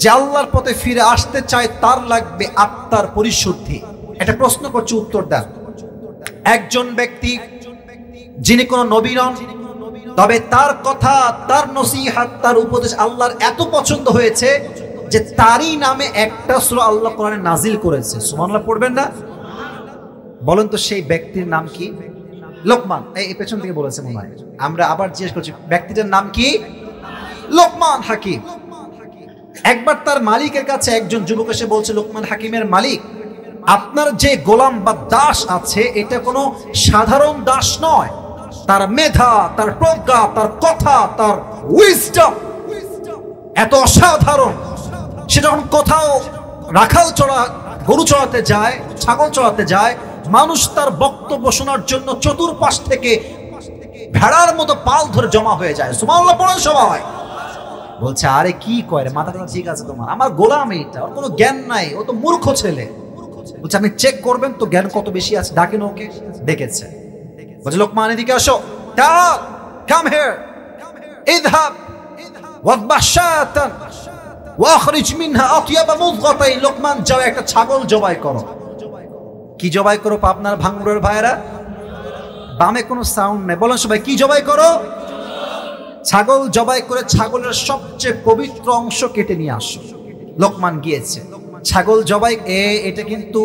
যে আল্লাহর পথে ফিরে আসতে চায় তার লাগবে আত্মার পরিশুদ্ধি। একটা প্রশ্ন করছি, উত্তর দেন। একজন ব্যক্তি যিনি কোনো নবী নন, তবে তার কথা, তার নসিহত, তার উপদেশ আল্লাহর এত পছন্দ হয়েছে যে তারই নামে একটা সূরা আল্লাহ কোরআনে নাজিল করেছে। সুবহানাল্লাহ পড়বেন না? বলেন তো সেই ব্যক্তির নাম কি? লোকমান। এই পেছন থেকে বলেছে মনে হয়। আমরা আবার জিজ্ঞেস করছি, ব্যক্তিটার নাম কি? লোকমান হাকিম। একবার তার মালিকের কাছে একজন যুবক এসে বলছে, লোকমান হাকিমের মালিক, আপনার যে গোলাম বা দাস আছে এটা কোনো সাধারণ দাস নয়। তার মেধা, তার প্রজ্ঞা, তার কথা, তার উইজডম এত অসাধারণ। সে যখন কোথাও রাখাল চড়া, গরু চড়াতে যায়, ছাগল চড়াতে যায়, মানুষ তার বক্তব্য শোনার জন্য চতুর্পাশ থেকে ভেড়ার মতো পাল ধরে জমা হয়ে যায়। সুবহানাল্লাহ পড়েন সবাই। বলছে, আরে কি কয় রে, মাথাটা ঠিক আছে তোমার? আমার গোলাম এইটা, ওর কোনো জ্ঞান নাই, ও তো মূর্খ ছেলে। বলছে, আপনি চেক করবেন তো জ্ঞান কত বেশি আছে। ডাকেন ওকে। ডেকেছে। বলছে, লোকমান এদিকে আসো। কাম হিয়ার, ইযহাব ওয়াযবাহ শাতান ওয়াখরিজ মিনহা আতয়াবা মুযগাতাইন। লোকমান, যাও একটা ছাগল জবাই করো। কি জবাই করো আপনার ভাঙড়ের ভাইরা? বামে কোনো সাউন্ড নেই, বলেন সবাই, কি জবাই করো? ছাগল জবাই করে ছাগলের সবচেয়ে পবিত্র অংশ কেটে নিয়ে আসো। লোকমান গিয়েছে, ছাগল জবাই। এটা কিন্তু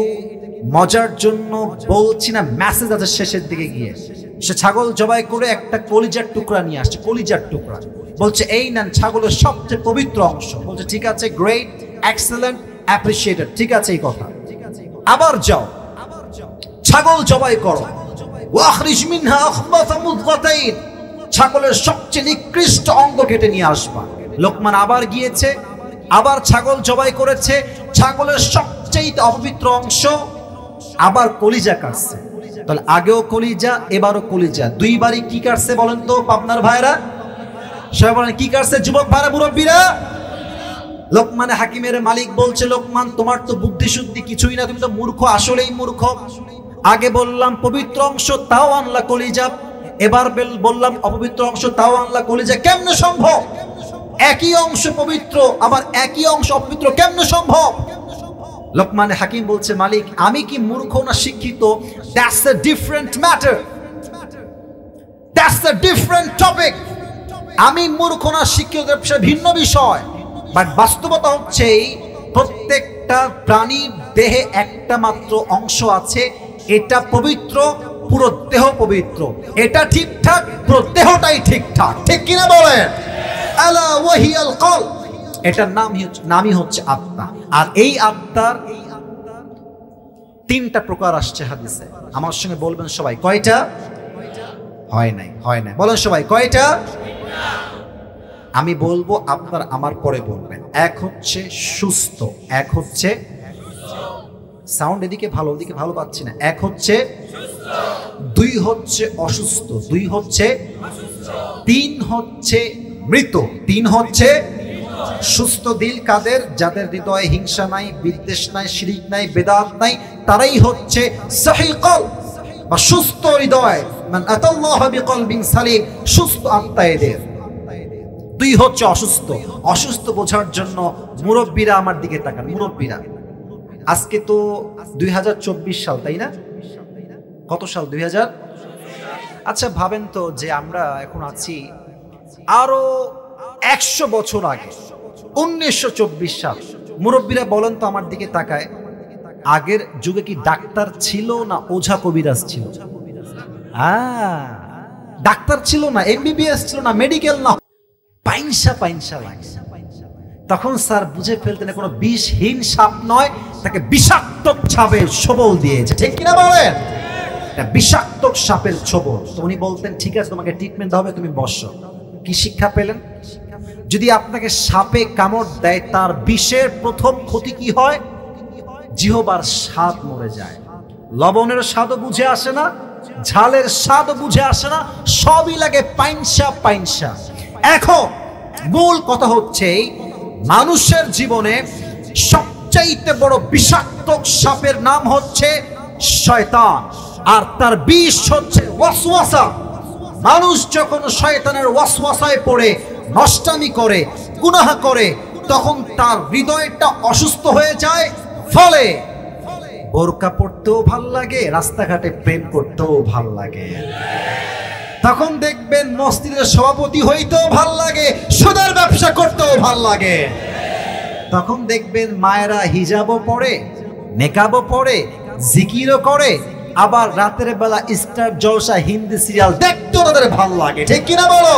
মজার জন্য বলছি না, মেসেজ আছে শেষের দিকে গিয়ে। সে ছাগল জবাই করে একটা কলিজার টুকরা নিয়ে আসছে, কলিজার টুকরা। বলছে, এই নেন ছাগলের সবচেয়ে পবিত্র অংশ। বলছে, ঠিক আছে, গ্রেট, এক্সেলেন্ট, অ্যাপ্রিসিয়েটেড, ঠিক আছে এই কথা। আবার যাও, ছাগল জবাই করো। ওয়াখরিজ মিনহা আখবাথা মুযগাতাইন, ছাগলের সবচেয়ে নিকৃষ্ট অঙ্গ কেটে নিয়ে আসবা। লোকমান আবার গিয়েছে, আবার ছাগল জবাই করেছে, ছাগলের সবচেয়ে অপবিত্র অংশ, আবার কলিজা কাটছে। তাহলে আগেও কলিজা, এবারও কলিজা, 2 বারই কি কাটছে বলেন তো আপনার ভাইরা? সবাই বলেন, কি কাটছে যুবক ভাইরা, মুরব্বীরা? লোকমান হাকিমের মালিক বলছে, লোকমান তোমার তো বুদ্ধি শুদ্ধি কিছুই না, তুমি তো মূর্খ, আসলেই মূর্খ। আগে বললাম পবিত্র অংশ, তাও আনলা কলিজা। এবার বললাম অপবিত্র অংশ, তাও আনলা কলিজা। কেমনে সম্ভব? একই অংশ পবিত্র, আবার একই অংশ অপবিত্র, কেমনে সম্ভব? লোকমান হাকিম বলছে, মালিক আমি কি মূর্খ না শিক্ষিত, that's a different matter, that's a different topic. আমি মূর্খ না শিক্ষিত ভিন্ন বিষয়। বাট বাস্তবতা হচ্ছে প্রত্যেকটা প্রাণীর দেহে একটা মাত্র অংশ আছে, এটা পবিত্র, পুরো দেহ পবিত্র। এটা ঠিকঠাক, পুরো দেহটাই ঠিকঠাক, ঠিক কিনা বলেন? আলা ওয়াহিয়াল কলব, এটার নামই হচ্ছে আত্মা। আর এই আত্মার 3টা প্রকার আসছে হাদিসে। আমার সঙ্গে বলবেন সবাই, কয়টা? হয় নাই বলেন সবাই, কয়টা? আমি বলবো, আপনার আমার পরে বলবেন। 1 হচ্ছে সুস্থ, 1 হচ্ছে সাউন্ড এদিকে ভালো, ওদিকে ভালো পাচ্ছি না। 1 হচ্ছে, 2 হচ্ছে অসুস্থ, 2 হচ্ছে, 3 হচ্ছে মৃত। 3 হচ্ছে সুস্থ দিল কাদের? যাদের হৃদয়ে হিংসা নাই, বিদ্বেষ নাই, শিরিক নাই, বেদাত নাই, তারাই হচ্ছে সহিহ কলব বা সুস্থ হৃদয়। মান আতাল্লাহ বিকলবিন সালিম, সুস্থ আত্মা এদের। 2 হচ্ছে অসুস্থ। অসুস্থ বোঝার জন্য মুরব্বীরা আমার দিকে তাকান। মুরব্বীরা, আজকে তো 2024 সাল, তাই না? কত সাল? 2000। আচ্ছা ভাবেন তো যে আমরা এখন আছি আরো 100 বছর আগে, 1924 সাল। মুরব্বীরা বলেন তো আমার দিকে তাকায়, আগের যুগে কি ডাক্তার ছিল না ওঝা কবিরাজ ছিল? ডাক্তার ছিল না, এমবিবিএস ছিল না, মেডিকেল না, পাইনসা লাগে। তখন স্যার বুঝে ফেলতেন কোনো বিষহীন সাপ নয়, তাকে বিষাক্ত সাপের ছোবল দিয়েছে। ঠিক কিনা বলেন? বিষাক্ত সাপের ছোবল। তো উনি বলতেন ঠিক আছে, তোমাকে ট্রিটমেন্ট হবে, তুমি বসো। কি শিক্ষা পেলেন? যদি আপনাকে সাপে কামড় দেয়, তার বিষের প্রথম ক্ষতি কি হয়? জিহ্বার স্বাদ মরে যায়। লবণের স্বাদও বুঝে আসে না, ঝালের স্বাদও বুঝে আসে না, সবই লাগে পাইনসা। এখন মূল কথা হচ্ছে, মানুষের জীবনে সবচাইতে বড় বিষাক্ত সাপের নাম হচ্ছে শয়তান, আর তার বিষ হচ্ছে ওয়াসওয়াসা। মানুষ যখন শয়তানের ওয়াসওয়াসায় পড়ে নষ্টামি করে, গুনাহ করে, তখন তার হৃদয়টা অসুস্থ হয়ে যায়। ফলে বোরকা পড়তেও ভাল লাগে, রাস্তাঘাটে প্রেম করতেও ভাল লাগে। তখন দেখবেন মসজিদের সভাপতি হইতেও ভাল লাগে, সুদের ব্যবসা করতেও ভাল লাগে। তখন দেখবেন মায়েরা হিজাবও পরে, নেকাবও পরে, জিকিরও করে, আবার রাতের বেলা স্টার জলসা হিন্দি সিরিয়াল দেখতেও তাদের ভাল লাগে। ঠিক কিনা বলো?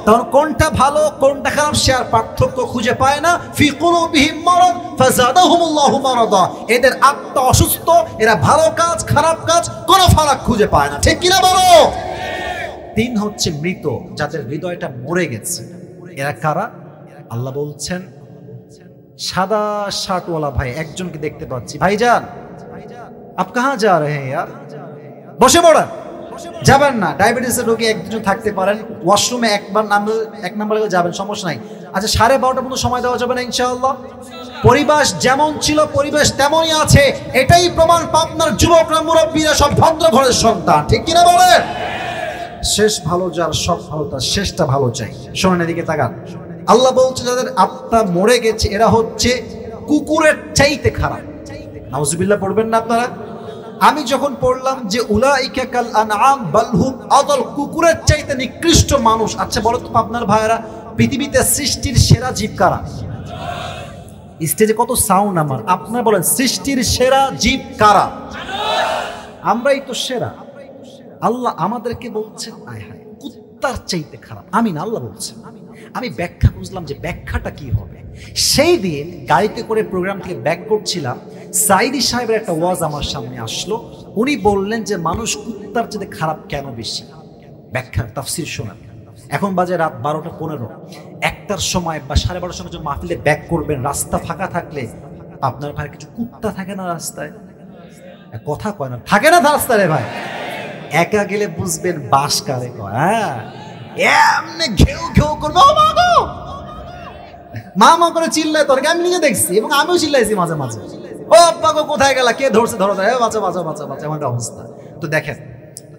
তখন কোনটা ভালো কোনটা খারাপ সে আর পার্থক্য খুঁজে পায় না। ফি কুলুবিহিম মারাদ ফাযাদাহুমুল্লাহু মারাদা। এদের আত্মা অসুস্থ, এরা ভালো কাজ খারাপ কাজ কোনো ফারাক খুঁজে পায় না। ঠিক কিনা বলো? 3 হচ্ছে মৃত, যাদের হৃদয়টা মরে গেছে। এরা কারা? আল্লাহ বলছেন, সাদা শার্টওয়ালা ভাই একজনকে দেখতে পাচ্ছি। ভাইজান আপ কাহা যা রহে হ্যাঁ ইয়ার? বসে পড়েন, যাবেন না। ডায়াবেটিসের রোগী 1-2 থাকতে পারেন, ওয়াশরুমে এক নম্বরে যাবেন, সমস্যা নাই। আচ্ছা 12:30 পর্যন্ত সময় দেওয়া যাবে না ইনশাআল্লাহ? পরিবেশ যেমন ছিল পরিবেশ তেমনই আছে, এটাই প্রমাণ। পাবনার যুবকরা, মুরব্বীরা সব ভদ্র ঘরের সন্তান। ঠিক কিনা বলেন? শেষ ভালো যার, সব ভালো তার, শেষটা ভালো চাই। শোনেন, এদিকে তাকান। আল্লাহ বলছে যাদের আত্মা মরে গেছে এরা হচ্ছে কুকুরের চাইতে খারাপ। নাউজুবিল্লাহ পড়বেন না আপনারা? আমি যখন পড়লাম যে উলাইকা কাল আনআম বাল হুম আদাল, কুকুরের চাইতে নিকৃষ্ট মানুষ। আচ্ছা বলো তো আপনার ভাইয়েরা, পৃথিবীতে সৃষ্টির সেরা জীব কারা? স্টেজে কত সাউন্ড আমার, আপনারা বলেন সৃষ্টির সেরা জীব কারা? আমরাই তো সেরা। আল্লাহ আমাদেরকে বলছেন আয় হায় কুত্তার চাইতে খারাপ। আমি না, আল্লাহ বলছেন। আমি ব্যাখ্যা বুঝলাম যে ব্যাখ্যাটা কি হবে। সেই দিন গাড়িতে করে প্রোগ্রাম থেকে ব্যাক করছিলাম, সাইদি সাহেবের একটা ওয়াজ আমার সামনে আসলো। উনি বললেন যে মানুষ কুত্তার চাইতে খারাপ কেন বেশি। ব্যাখ্যা তাফসীর শোনান। এখন বাজে রাত 12:15। 1টার সময় বা 12:30 সময় যখন মাহফিলে ব্যাক করবেন, রাস্তা ফাঁকা থাকলে আপনার ভাই কিছু কুত্তা থাকে না রাস্তায়? কথা কয় না, থাকে না রাস্তায় রে ভাই। একা গেলে বুঝবেন বাস কারে কয়। হ্যাঁ, এমনি ঘেউ ঘেউ করবে, ও মা গো মা মা করে চিল্লায়। তোর আমি নিজে দেখছি এবং আমিও চিল্লাইছি মাঝে মাঝে, ও আব্বা গো কোথায় গেলা, কে ধরছে, ধরো বাঁচা বাঁচা বাঁচা বাঁচা, আমার অবস্থা। তো দেখেন,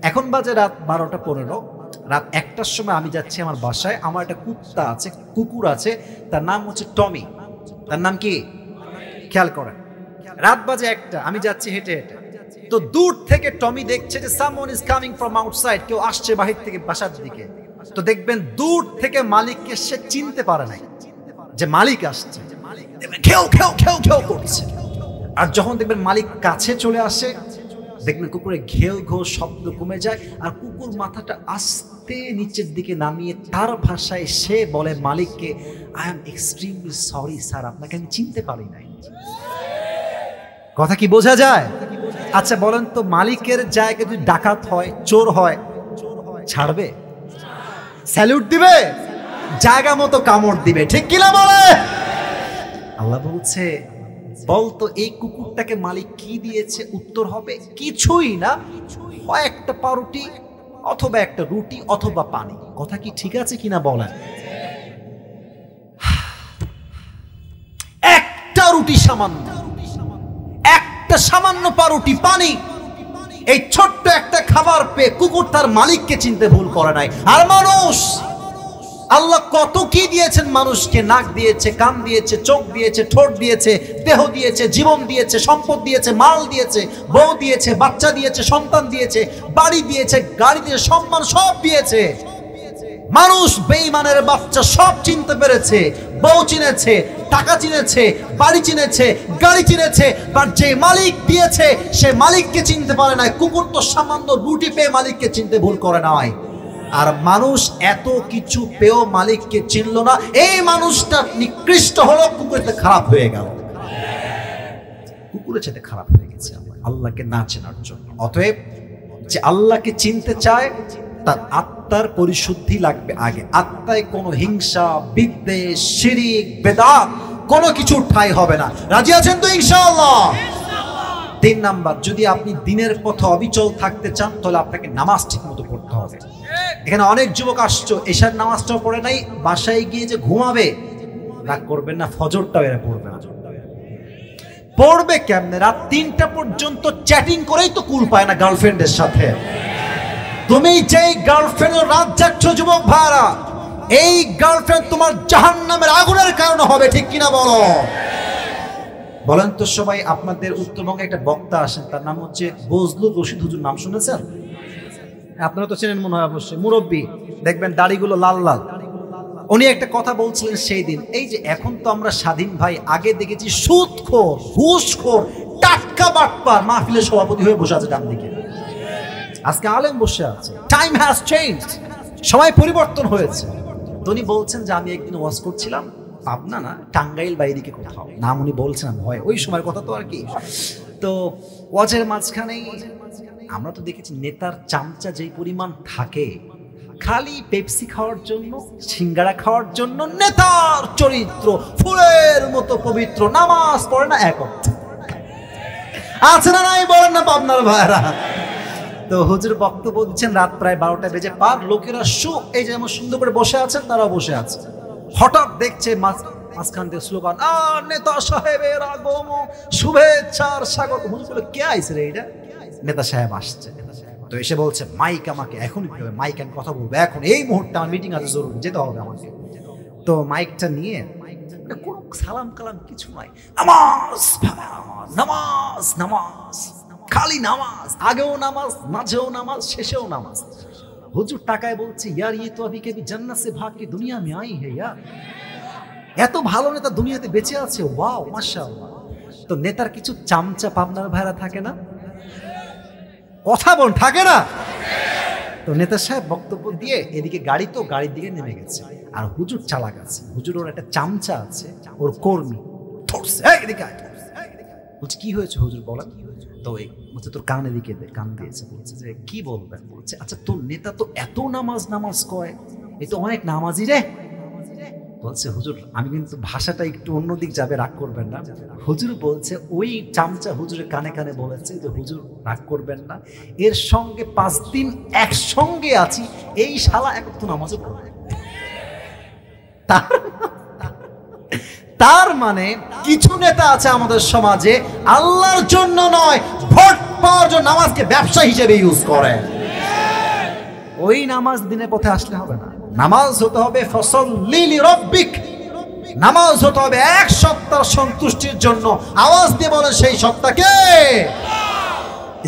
এখন বাজে রাত 12:15। রাত 1টার সময় আমি যাচ্ছি আমার বাসায়। আমার একটা কুত্তা আছে, কুকুর আছে, তার নাম হচ্ছে টমি। তার নাম কি খেয়াল করেন। রাত বাজে 1টা, আমি যাচ্ছি হেঁটে হেঁটে। তো দূর থেকে টমি দেখছে যে someone is coming from outside, কেউ আসছে বাহির থেকে বাসার দিকে। তো দেখবেন দূর থেকে মালিককে সে চিনতে পারে নাই যে মালিক আসছে, খেউ খেউ খেউ খেউ করছে। আর যখন দেখবেন মালিক কাছে চলে আসে, দেখবেন কুকুরের ঘেউ ঘেউ শব্দ কমে যায়, আর কুকুর মাথাটা আস্তে নিচের দিকে নামিয়ে তার ভাষায় সে বলে মালিককে, I am extremely sorry sir, আপনাকে আমি চিনতে পারি নাই। কথা কি বোঝা যায়? আচ্ছা বলেন তো, মালিকের জায়গায় যদি ডাকাত হয়, চোর হয়, ছাড়বে? স্যালুট দিবে? জায়গা মতো কামড় দিবে। ঠিক কিনা বলে? আল্লাহ বলছে, বলতো এই কুকুরটাকে মালিক কি দিয়েছে? উত্তর হবে কিছুই না, হয় একটা পাউরুটি অথবা একটা রুটি অথবা পানি। কথা কি ঠিক আছে কিনা বলেন? রুটি সামান্য, একটা সামান্য পাউরুটি, পানি, এই ছোট্ট একটা খাবার পেয়ে কুকুর তার মালিককে চিনতে ভুল করে নাই। আর মানুষ, আল্লাহ কত কি দিয়েছেন মানুষকে, নাক দিয়েছে, কান দিয়েছে, চোখ দিয়েছে, ঠোঁট দিয়েছে, দেহ দিয়েছে, জীবন দিয়েছে, সম্পদ দিয়েছে, মাল দিয়েছে, বউ দিয়েছে, বাচ্চা দিয়েছে, সন্তান দিয়েছে, বাড়ি দিয়েছে, গাড়ি দিয়েছে, সম্মান সব দিয়েছে। মানুষ বেঈমানের বাচ্চা সব চিনতে পেরেছে, বউ চিনেছে, টাকা চিনেছে, বাড়ি চিনেছে, গাড়ি চিনেছে, বাট যে মালিক দিয়েছে সে মালিককে চিনতে পারে না। কুকুর তো সামান্য রুটি পেয়ে মালিককে চিনতে ভুল করে নাই। আর মানুষ এত কিছু পেয়েও মালিককে চিনল না, এই মানুষটা নিকৃষ্ট হলো, কুকুরের সাথে খারাপ হয়ে গেল, কুকুরের সাথে খারাপ হয়ে গেছে আল্লাহকে না চেনার জন্য। অতএব যে আল্লাহকে চিনতে চায় তার আত্মার পরিশুদ্ধি লাগবে আগে। আত্মায় কোনো হিংসা, বিদ্বেষ, শিরিক, বেদাত কোনো কিছুর ঠাঁই হবে না। রাজি আছেন তো ইনশাআল্লাহ? 3 নাম্বার, যদি আপনি দিনের পথে অবিচল থাকতে চান তাহলে আপনাকে নামাজ ঠিক মতো পড়তে হবে। এখানে অনেক যুবক আসছো, এশার নামাজটাও পড়ে নাই, বাসায় গিয়ে যে ঘুমাবে, রাগ করবেন না, ফজরটাও এরা পড়বে না। পড়বে কেমনে? রাত 3টা পর্যন্ত চ্যাটিং করেই তো কুল পায় না গার্লফ্রেন্ডের সাথে। তুমি যেই গার্লফ্রেন্ডের রাত যাচ্ছ যুবক ভাইরা, এই গার্লফ্রেন্ড তোমার জাহান্নামের আগুনের কারণ হবে, ঠিক কিনা বলো? বলেন তো সবাই। আপনাদের উত্তরবঙ্গে একটা বক্তা আসেন, তার নাম হচ্ছে বজলুর রশিদ হুজুর, নাম শুনেছেন? আপনারা তো চেনেন মনে হয়, অবশ্যই মুরব্বী, দেখবেন দাড়িগুলো লাল লাল। উনি একটা কথা বলছিলেন সেই দিন, এই যে এখন তো আমরা স্বাধীন ভাই, আগে দেখেছি সুদখোর, ঘুষখোর, টাটকা বাটপার মাহফিলের সভাপতি হয়ে বসে আছে ডান দিকে, আজকে আলেম বসে আছে। টাইম হ্যাজ চেঞ্জড, সময় পরিবর্তন হয়েছে। উনি বলছেন যে আমি একদিন ওয়াজ করছিলাম, পাবনা না টাঙ্গাইল বাইরিকে কোথাও, নাম উনি বলছেন, ভয়, ওই সময়ের কথা তো আর কি। তো ওয়াজের মাঝখানেই আমরা তো দেখেছি নেতার চামচা যেই পরিমাণ থাকে, খালি পেপসি খাওয়ার জন্য, সিঙ্গারা খাওয়ার জন্য নেতার চরিত্র ফুলের মতো পবিত্র, নামাজ পড়ে না এক ওয়াক্ত, আছে না নাই বলেন না পাবনার ভাইরা? তো হুজুর বক্তব্য দিচ্ছেন, রাত প্রায় 12টা বেজে পার, লোকেরা এই যেমন সুন্দর করে বসে আছেন তারাও বসে আছে। হঠাৎ দেখছে মাঝখান থেকে স্লোগান, নেতা সাহেবের আগমন, শুভেচ্ছার স্বাগত। হুজুর বলে, কে আইছে রে এটা? নেতা সাহেব আসছে। তো এসে বলছে, মাইক আমাকে এখন দিতে হবে, মাইক আমি কথা বলবো এখন, এই মুহূর্তে আমার মিটিং আছে, জরুরি যেতে হবে আমাকে। তো মাইকটা নিয়ে কোনো সালাম কালাম কিছু নাই, নামাজ নামাজ নামাজ, খালি নামাজ, আগেও নামাজ, মাঝেও নামাজ, শেষেও নামাজ। হুজুর টাকায় বলছে, ইয়ার ইয়ে তো আবি কবি জান্নাত সে ভাগ কে দুনিয়া মে আই হে ইয়ার। এত ভালো নেতা দুনিয়াতে বেঁচে আছে, ওয়াও মাশাআল্লাহ। তো নেতার কিছু চামচা পাবনার ভাইরা থাকে না, কথা বল, থাকে না? তো নেতা সাহেব বক্তব্য দিয়ে এদিকে গাড়ি, তো গাড়ির দিকে নেমে গেছে। আর হুজুর চালাক আছে, হুজুর ওর একটা চামচা আছে, ওর কর্মী ধরছে, এদিকে বলছে, কি হয়েছে হুজুর বলেন? তো বলছে, তোর কান এদিকে দে, কান দিয়েছে। বলছে যে কি বলবেন? বলছে, আচ্ছা তোর নেতা তো এত নামাজ কয়, এ তো অনেক নামাজি রে। বলছে, হুজুর আমি কিন্তু ভাষাটা একটু অন্যদিক যাবে, রাগ করবেন না। হুজুর বলছে, ওই চামচা হুজুরের কানে কানে বলেছে যে হুজুর রাগ করবেন না, এর সঙ্গে 5 দিন একসঙ্গে আছি, এই শালা এক তো নামাজও পড়ে। তার মানে কিছু নেতা আছে আমাদের সমাজে আল্লাহর জন্য নয়, ভোট পাওয়ার জন্য নামাজকে ব্যবসা হিসেবে ইউজ করে। ওই নামাজ দিনের পথে আসলে হবে না, নামাজ হতে হবে ফসল্লি লিরাব্বিক, নামাজ হতে হবে এক সত্তার সন্তুষ্টির জন্য। আওয়াজ দিয়ে বলেন, সেই সত্তাকে।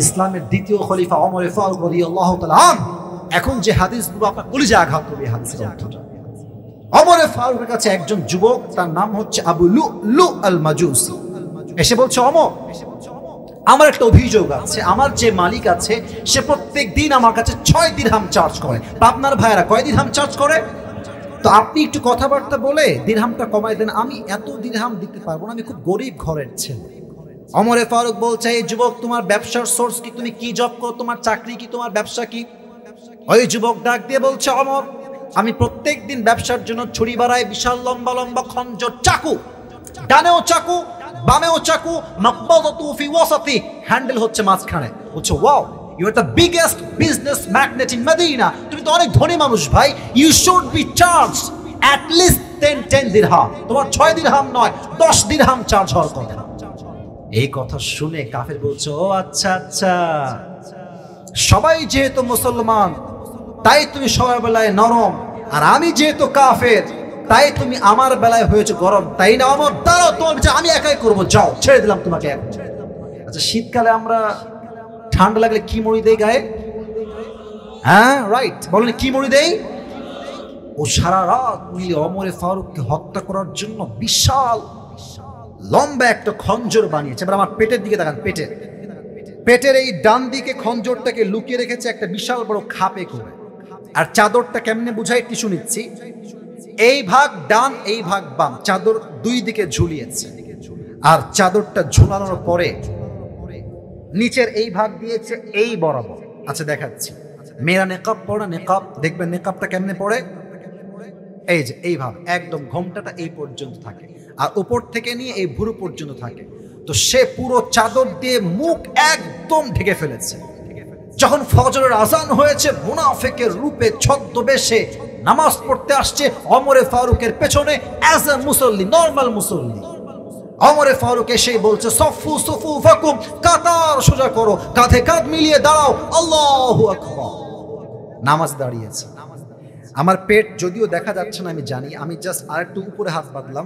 ইসলামের দ্বিতীয় খলিফা ওমর ফারুক রাদিয়াল্লাহু তাআলা আনহু, এখন যে হাদিসগুলো আপনার কলিজা আঘাত করবে, হাদিসের অর্থটা, ওমর ফারুকের কাছে একজন যুবক, তার নাম হচ্ছে আবু লুলু আল মাজুসি, এসে বলছে, ওমর আমার একটা অভিযোগ আছে, আমার যে মালিক আছে সে প্রত্যেক দিন আমার কাছে 6 দিরহাম চার্জ করে। আপনার ভাইয়েরা কয় দিরহাম চার্জ করে? তো আপনি একটু কথাবার্তা বলে দিরহামটা কমায় দেন, আমি এত দিরহাম দিতে পারবো না, আমি খুব গরিব ঘরের ছেলে। ওমর ফারুক বলছে, এই যুবক তোমার ব্যবসার সোর্স কি? তুমি কি জব করো? তোমার চাকরি কি? তোমার ব্যবসা কি? ওই যুবক ডাক দিয়ে বলছে, ওমর আমি প্রত্যেক দিন ব্যবসার জন্য ছুরি বাড়াই, বিশাল লম্বা লম্বা খঞ্জর, চাকু, ডানেও চাকু বামেও চাকু, মাকবাদাতু ফি ওয়াসাতি, হ্যান্ডেল হচ্ছে মাঝখানে। বলছে, wow you are the biggest business magnate in Medina, তুমি তো অনেক ধনী মানুষ ভাই, you should be charged at least 10 dirham, তোমার 6 দিরহাম নয় 10 দিরহাম চার্জ হওয়ার কথা। এই কথা শুনে কাফের বলছে, ও আচ্ছা আচ্ছা, সবাই যেহেতু মুসলমান তাই তুমি সবার বেলায় নরম, আর আমি যেহেতু কাফের তাই তুমি আমার বেলায় হয়েছে গরম, তাই না? আমার দাঁড়াও, তোমার বিচার আমি একাই করবো, যাও ছেড়ে দিলাম তোমাকে এখন। আচ্ছা, শীতকালে আমরা ঠান্ডা লাগলে কি মুড়ি দেই গায়ে? হ্যাঁ রাইট, বলেন কি মুড়ি দেই? ও সারা রাত মিলে ওমর ফারুককে হত্যা করার জন্য বিশাল লম্বা একটা খঞ্জর বানিয়েছে। এবার আমার পেটের দিকে তাকান, পেটের এই ডান দিকে খঞ্জরটাকে লুকিয়ে রেখেছে একটা বিশাল বড় খাপে করে। আর চাদরটা কেমনে বুঝাই টিস্যু নিচ্ছি, এই ভাগ ডান এই ভাগ বাম, চাদর দুই দিকে ঝুলিয়েছে। আর চাদরটা ঝুলানোর পরে নিচের এই ভাগ দিয়েছে এই বরাবর। আচ্ছা দেখাচ্ছি, মেয়েরা নেকাব পড়ে, নেকাব দেখবেন নেকাবটা কেমনে পড়ে, এই যে এইভাবে একদম ঘোমটাটা এই পর্যন্ত থাকে, আর উপর থেকে নিয়ে এই ভুরু পর্যন্ত থাকে। তো সে পুরো চাদর দিয়ে মুখ একদম ঢেকে ফেলেছে। যখন ফজরের আজান হয়েছে, মুনাফিকের রূপে ছদ্মবেশে নামাজ পড়তে আসছে ওমরে ফারুকের পেছনে অ্যাজ এ মুসল্লি, নরমাল মুসল্লি। ওমরে ফারুক এসে বলছে, সফু সুফু ফাকুম, কাতার সোজা করো, কাঁধে কাঁধ মিলিয়ে দাঁড়াও, আল্লাহু আকবার। নামাজ দাঁড়িয়েছে। আমার পেট যদিও দেখা যাচ্ছে না আমি জানি, আমি জাস্ট আরেকটু উপরে হাত বাঁধলাম।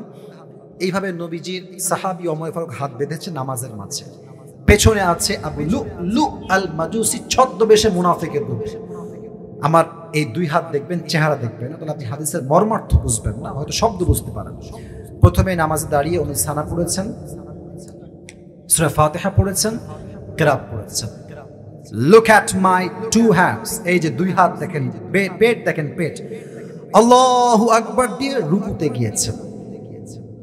এইভাবে নবীজির সাহাবী ওমর ফারুক হাত বেঁধেছে নামাজের মাঝে। পেছনে আছে আবু লুলু আল মাজুসি ছদ্মবেশে মুনাফিকের রূপে। আমার এই দুই হাত দেখবেন, চেহারা দেখবেন, তাহলে আপনি হাদিসের মর্মার্থ বুঝবেন না, হয়তো শব্দ বুঝতে পারেন। প্রথমে নামাজে দাঁড়িয়ে উনি সানা পড়েছেন, সূরা ফাতিহা পড়েছেন, কিরাত পড়েছেন। Look at my two hands, এই যে দুই হাত দেখেন, পেট দেখেন, পেট। আল্লাহু আকবার দিয়ে রুকুতে গিয়েছেন।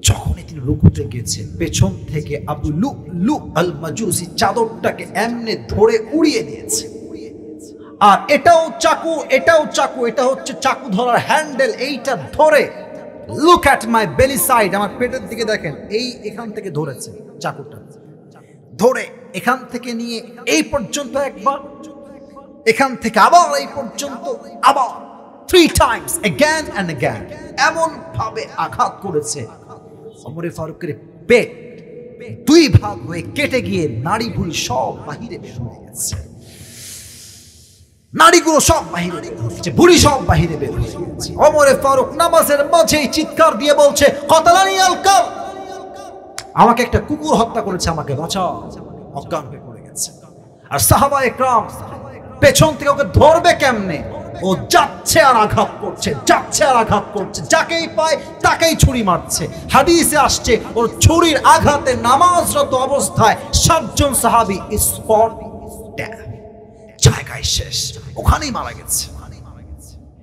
যখনই তিনি রুকুতে গেছেন, পেছন থেকে আবু লুলু আল মাজুসি চাদরটাকে এমনে ধরে উড়িয়ে দিয়েছে। আর এটাও চাকু, এটাও চাকু, এটা হচ্ছে চাকু ধরার হ্যান্ডেল, এইটা ধরে লুক অ্যাট মাই বেলি সাইড, আমার পেটের দিকে দেখেন, এই এখান থেকে ধরেছে চাকুটা, ধরে এখান থেকে নিয়ে এই পর্যন্ত একবার, এখান থেকে আবার এই পর্যন্ত, আবার 3 টাইমস again and again এমন ভাবে আঘাত করেছে। ওমর ফারুকের পেট দুই ভাগ হয়ে কেটে গিয়ে নাড়ি ভুড়ি সব বাহিরে বের হয়ে গেছে। নাড়িগুলো সব বাহিরে বের হচ্ছে, ভুড়ি সব বাহিরে বের হয়ে গেছে। ওমর ফারুক নামাজের মাঝেই চিৎকার দিয়ে বলছে, কতালানি আল কালব, আমাকে একটা কুকুর হত্যা করেছে, আমাকে বাঁচাও। অজ্ঞান হয়ে পড়ে গেছে। আর সাহাবায়ে কেরাম পেছন থেকে ওকে ধরবে কেমনে, ও যাচ্ছে আর আঘাত করছে, যাচ্ছে আর আঘাত করছে, যাকেই পায় তাকেই ছুরি মারছে। হাদিসে আসছে ওর ছুরির আঘাতে নামাজরত অবস্থায় 7 জন সাহাবী স্পট ডেথ, জায়গায় শেষ, ওখানেই মারা গেছে।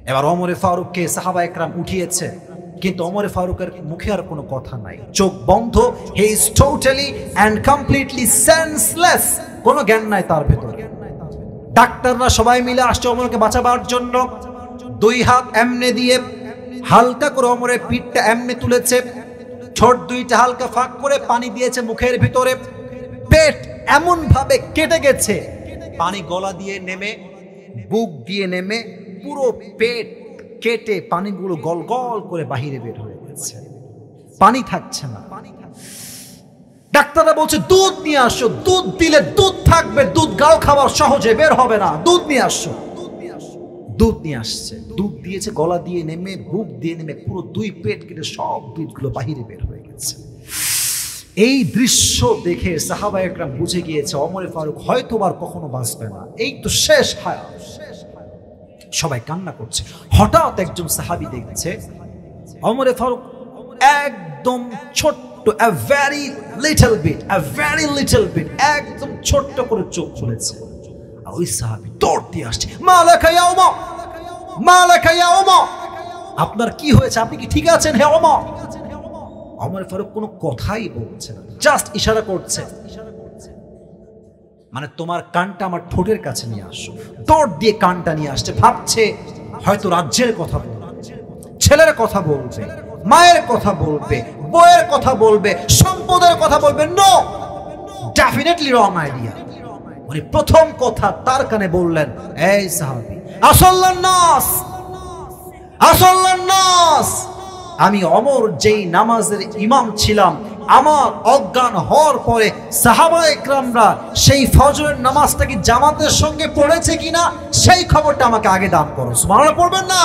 এবার ওমর ফারুককে সাহাবায়ে কেরাম উঠিয়েছে, কিন্তু ওমর ফারুকের মুখে আর কোনো কথা নাই, চোখ বন্ধ, he is totally and completely senseless, কোনো জ্ঞান নাই তার ভেতরে। ডাক্তাররা সবাই মিলে আসছে ওমরকে বাঁচাবার জন্য। দুই হাত এমনে দিয়ে হালকা করে ওমরের পিঠটা এমনে তুলেছে, ঠোঁট দুইটা হালকা ফাঁক করে পানি দিয়েছে মুখের ভিতরে। পেট এমন ভাবে কেটে গেছে, পানি গলা দিয়ে নেমে, বুক দিয়ে নেমে, পুরো পেট কেটে পানিগুলো গল গল করে বাহিরে বের হয়ে গেছে, পানি থাকছে না। ডাক্তাররা বলছে দুধ নিয়ে আসো, দুধ দিলে দুধ থাকবে, দুধ গাল খাবার সহজে বের হবে না, দুধ নিয়ে আসো। দুধ নিয়ে আসছে, দুধ দিয়েছে, গলা দিয়ে নেমে, বুক দিয়ে নেমে, পুরো দুই পেট কেটে সব দুধগুলো বাহিরে বের হয়ে গেছে। এই দৃশ্য দেখে সাহাবায়ে কেরাম বুঝে গিয়েছে ওমর ফারুক হয়তোবার কখনো বাঁচবে না, এই তো শেষ হায়াত। সবাই কান্না করছে। হঠাৎ একজন সাহাবী দেখছে ওমর ফারুক একদম ছোট্ট, a very little bit, একদম ছোট্ট করে চোখ খুলেছে। আর ওই সাহাবী দৌড় দিয়ে আসছে, মালাকা ইয়া ওমর, মালাকা ইয়া ওমর, আপনার কি হয়েছে, আপনি কি ঠিক আছেন হে ওমর? ওমর ফারুক কোনো কথাই বলছে না, জাস্ট ইশারা করছে, মানে তোমার কানটা আমার ঠোঁটের কাছে নিয়ে আসো। দৌড় দিয়ে কানটা নিয়ে আসছে, ভাবছে হয়তো রাজ্যের কথা বলবে, ছেলের কথা বলবে, মায়ের কথা বলবে, বইয়ের কথা বলবে, সম্পদের কথা বলবে। No, definitely wrong idea. উনি প্রথম কথা তার কানে বললেন, এই সাহাবী, আসল্লান নাস, আসল্লান নাস, আমি ওমর যেই নামাজের ইমাম ছিলাম, আমার অজ্ঞান হওয়ার পরে সাহাবায়ে কেরামরা সেই ফজরের নামাজটা কি জামাতের সঙ্গে পড়েছে কিনা সেই খবরটা আমাকে আগে দান করো। সুবহানাল্লাহ পড়বেন না?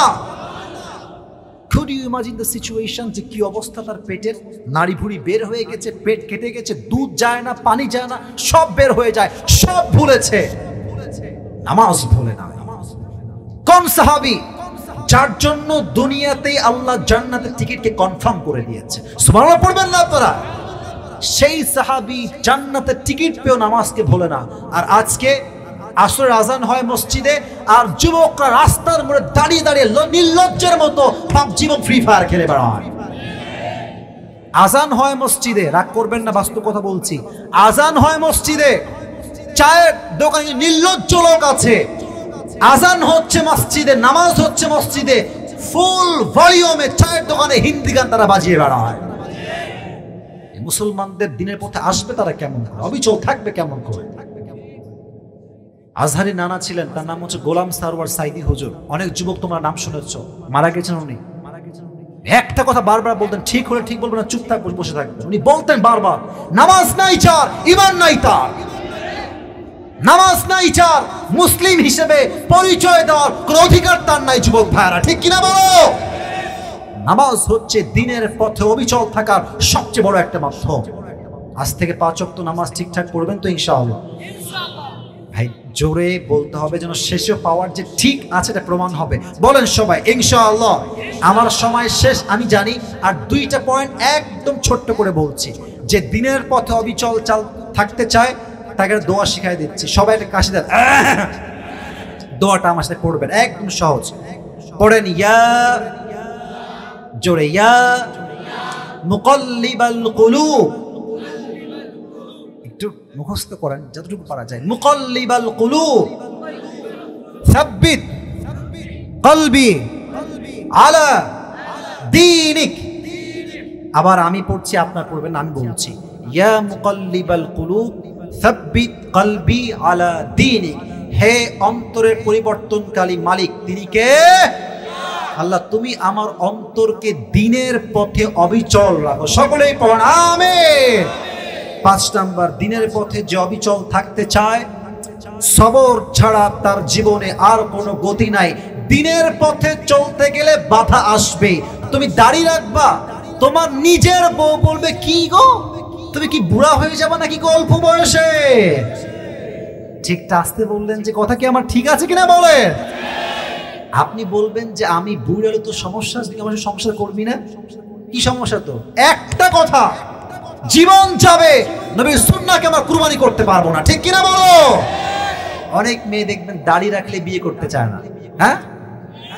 Could you imagine the situation? যে কি অবস্থা তার পেটের, নাড়ি ভুড়ি বের হয়ে গেছে, পেট কেটে গেছে, দুধ যায় না, পানি যায় না, সব বের হয়ে যায়, সব ভুলেছে, নামাজ ভুলে না। কোন সাহাবী যার জন্য দুনিয়াতে আল্লাহ জান্নাতের টিকিটকে কনফার্ম করে দিয়েছে? সুবহানাল্লাহ পড়বেন না আপনারা? সেই সাহাবী জান্নাতের টিকিট পেয়েও নামাজকে ভুলে না। আর আজকে আসরের আজান হয় মসজিদে, আর যুবকরা রাস্তার মোড়ে দাঁড়িয়ে দাঁড়িয়ে নির্লজ্জের মতো পাবজি এবং ফ্রি ফায়ার খেলে বেড়ায়। আজান হয় মসজিদে, রাগ করবেন না, বাস্তব কথা বলছি। আজান হয় মসজিদে, চায়ের দোকানে নির্লজ্জ লোক আছে, আজান হচ্ছে মসজিদে, নামাজ হচ্ছে মসজিদে, ফুল ভলিউমে চায়ের দোকানে হিন্দি গান তারা বাজিয়ে বেড়ায়। মুসলমানদের দিনের পথে আসবে তারা কেমন করে, অবিচল থাকবে কেমন করে? আজহারি নানা ছিলেন, তার নাম হচ্ছে গোলাম সারওয়ার সাইদি হুজুর। অনেক যুবক তোমরা নাম শুনেছ, মারা গেছেন উনি। একটা কথা বারবার বলতেন, ঠিক হলে ঠিক বলবেন না, চুপ থাকবেন, বসে থাকবেন। উনি বলতেন বারবার, নামাজ নাই চার, ঈমান নাই তার। নামাজ নাই চার, মুসলিম হিসেবে পরিচয় দেওয়ার কোন অধিকার তার নাই। যুবক ভাইরা ঠিক কিনা বলো? নামাজ হচ্ছে দিনের পথে অবিচল থাকার সবচেয়ে বড় একটা মাধ্যম। আজ থেকে 5 ওয়াক্ত নামাজ ঠিকঠাক পড়বেন তো ইনশাআল্লাহ? ভাই জোরে বলতে হবে, যেন শেষে পাওয়ার যে ঠিক আছে এটা প্রমাণ হবে। বলেন সবাই ইনশাআল্লাহ। আমার সময় শেষ আমি জানি, আর 2টা পয়েন্ট একদম ছোট্ট করে বলছি। যে দিনের পথে অবিচল থাকতে চায় তাকে দোয়া শিখাই দিচ্ছি। সবাই একটা কাশি দেন, দোয়াটা আমার সাথে পড়বেন, একদম সহজ। পড়েন, ইয়া জোরে, ইয়া মুকাল্লিবাল কুলুব। একটু মুখস্থ করেন যতটুকু পারা যায়। মুকাল্লিবাল কুলুব সাব্বিত কলবি আলা দীনিক। আবার আমি পড়ছি, আপনার পড়বেন, আমি বলছি, ইয়া মুকাল্লিবাল কুলুব সাব্বিত কলবি আলা দীনিক। হে অন্তরের পরিবর্তনকারী মালিক, তিনি কে? আল্লাহ। তুমি আমার অন্তরকে দিনের পথে অবিচল রাখো। সকলেই পড়েন আমিন। 5 নাম্বার, দিনের পথে যে অবিচল থাকতে চায়, সবর ছাড়া তার জীবনে আর কোনো গতি নাই। দিনের পথে চলতে গেলে বাধা আসবে। তুমি দাড়ি রাখবা, তোমার নিজের বউ বলবে, কি গো তুমি কি বুড়া হয়ে যাবে নাকি অল্প বয়সে? ঠিকটা আসতে বললেন যে কথা কি আমার ঠিক আছে কিনা বলেন? আপনি বলবেন যে আমি বুড়ো হলে তো সমস্যা, আমার সংসার করবি না। কি সমস্যা? তো একটা কথা, জীবন যাবে, নবীর সুন্নাহকে আমরা কুরবানি করতে পারবো না। ঠিক কিনা বলো? অনেক মেয়ে দেখবেন দাড়ি রাখলে বিয়ে করতে চায় না। হ্যাঁ,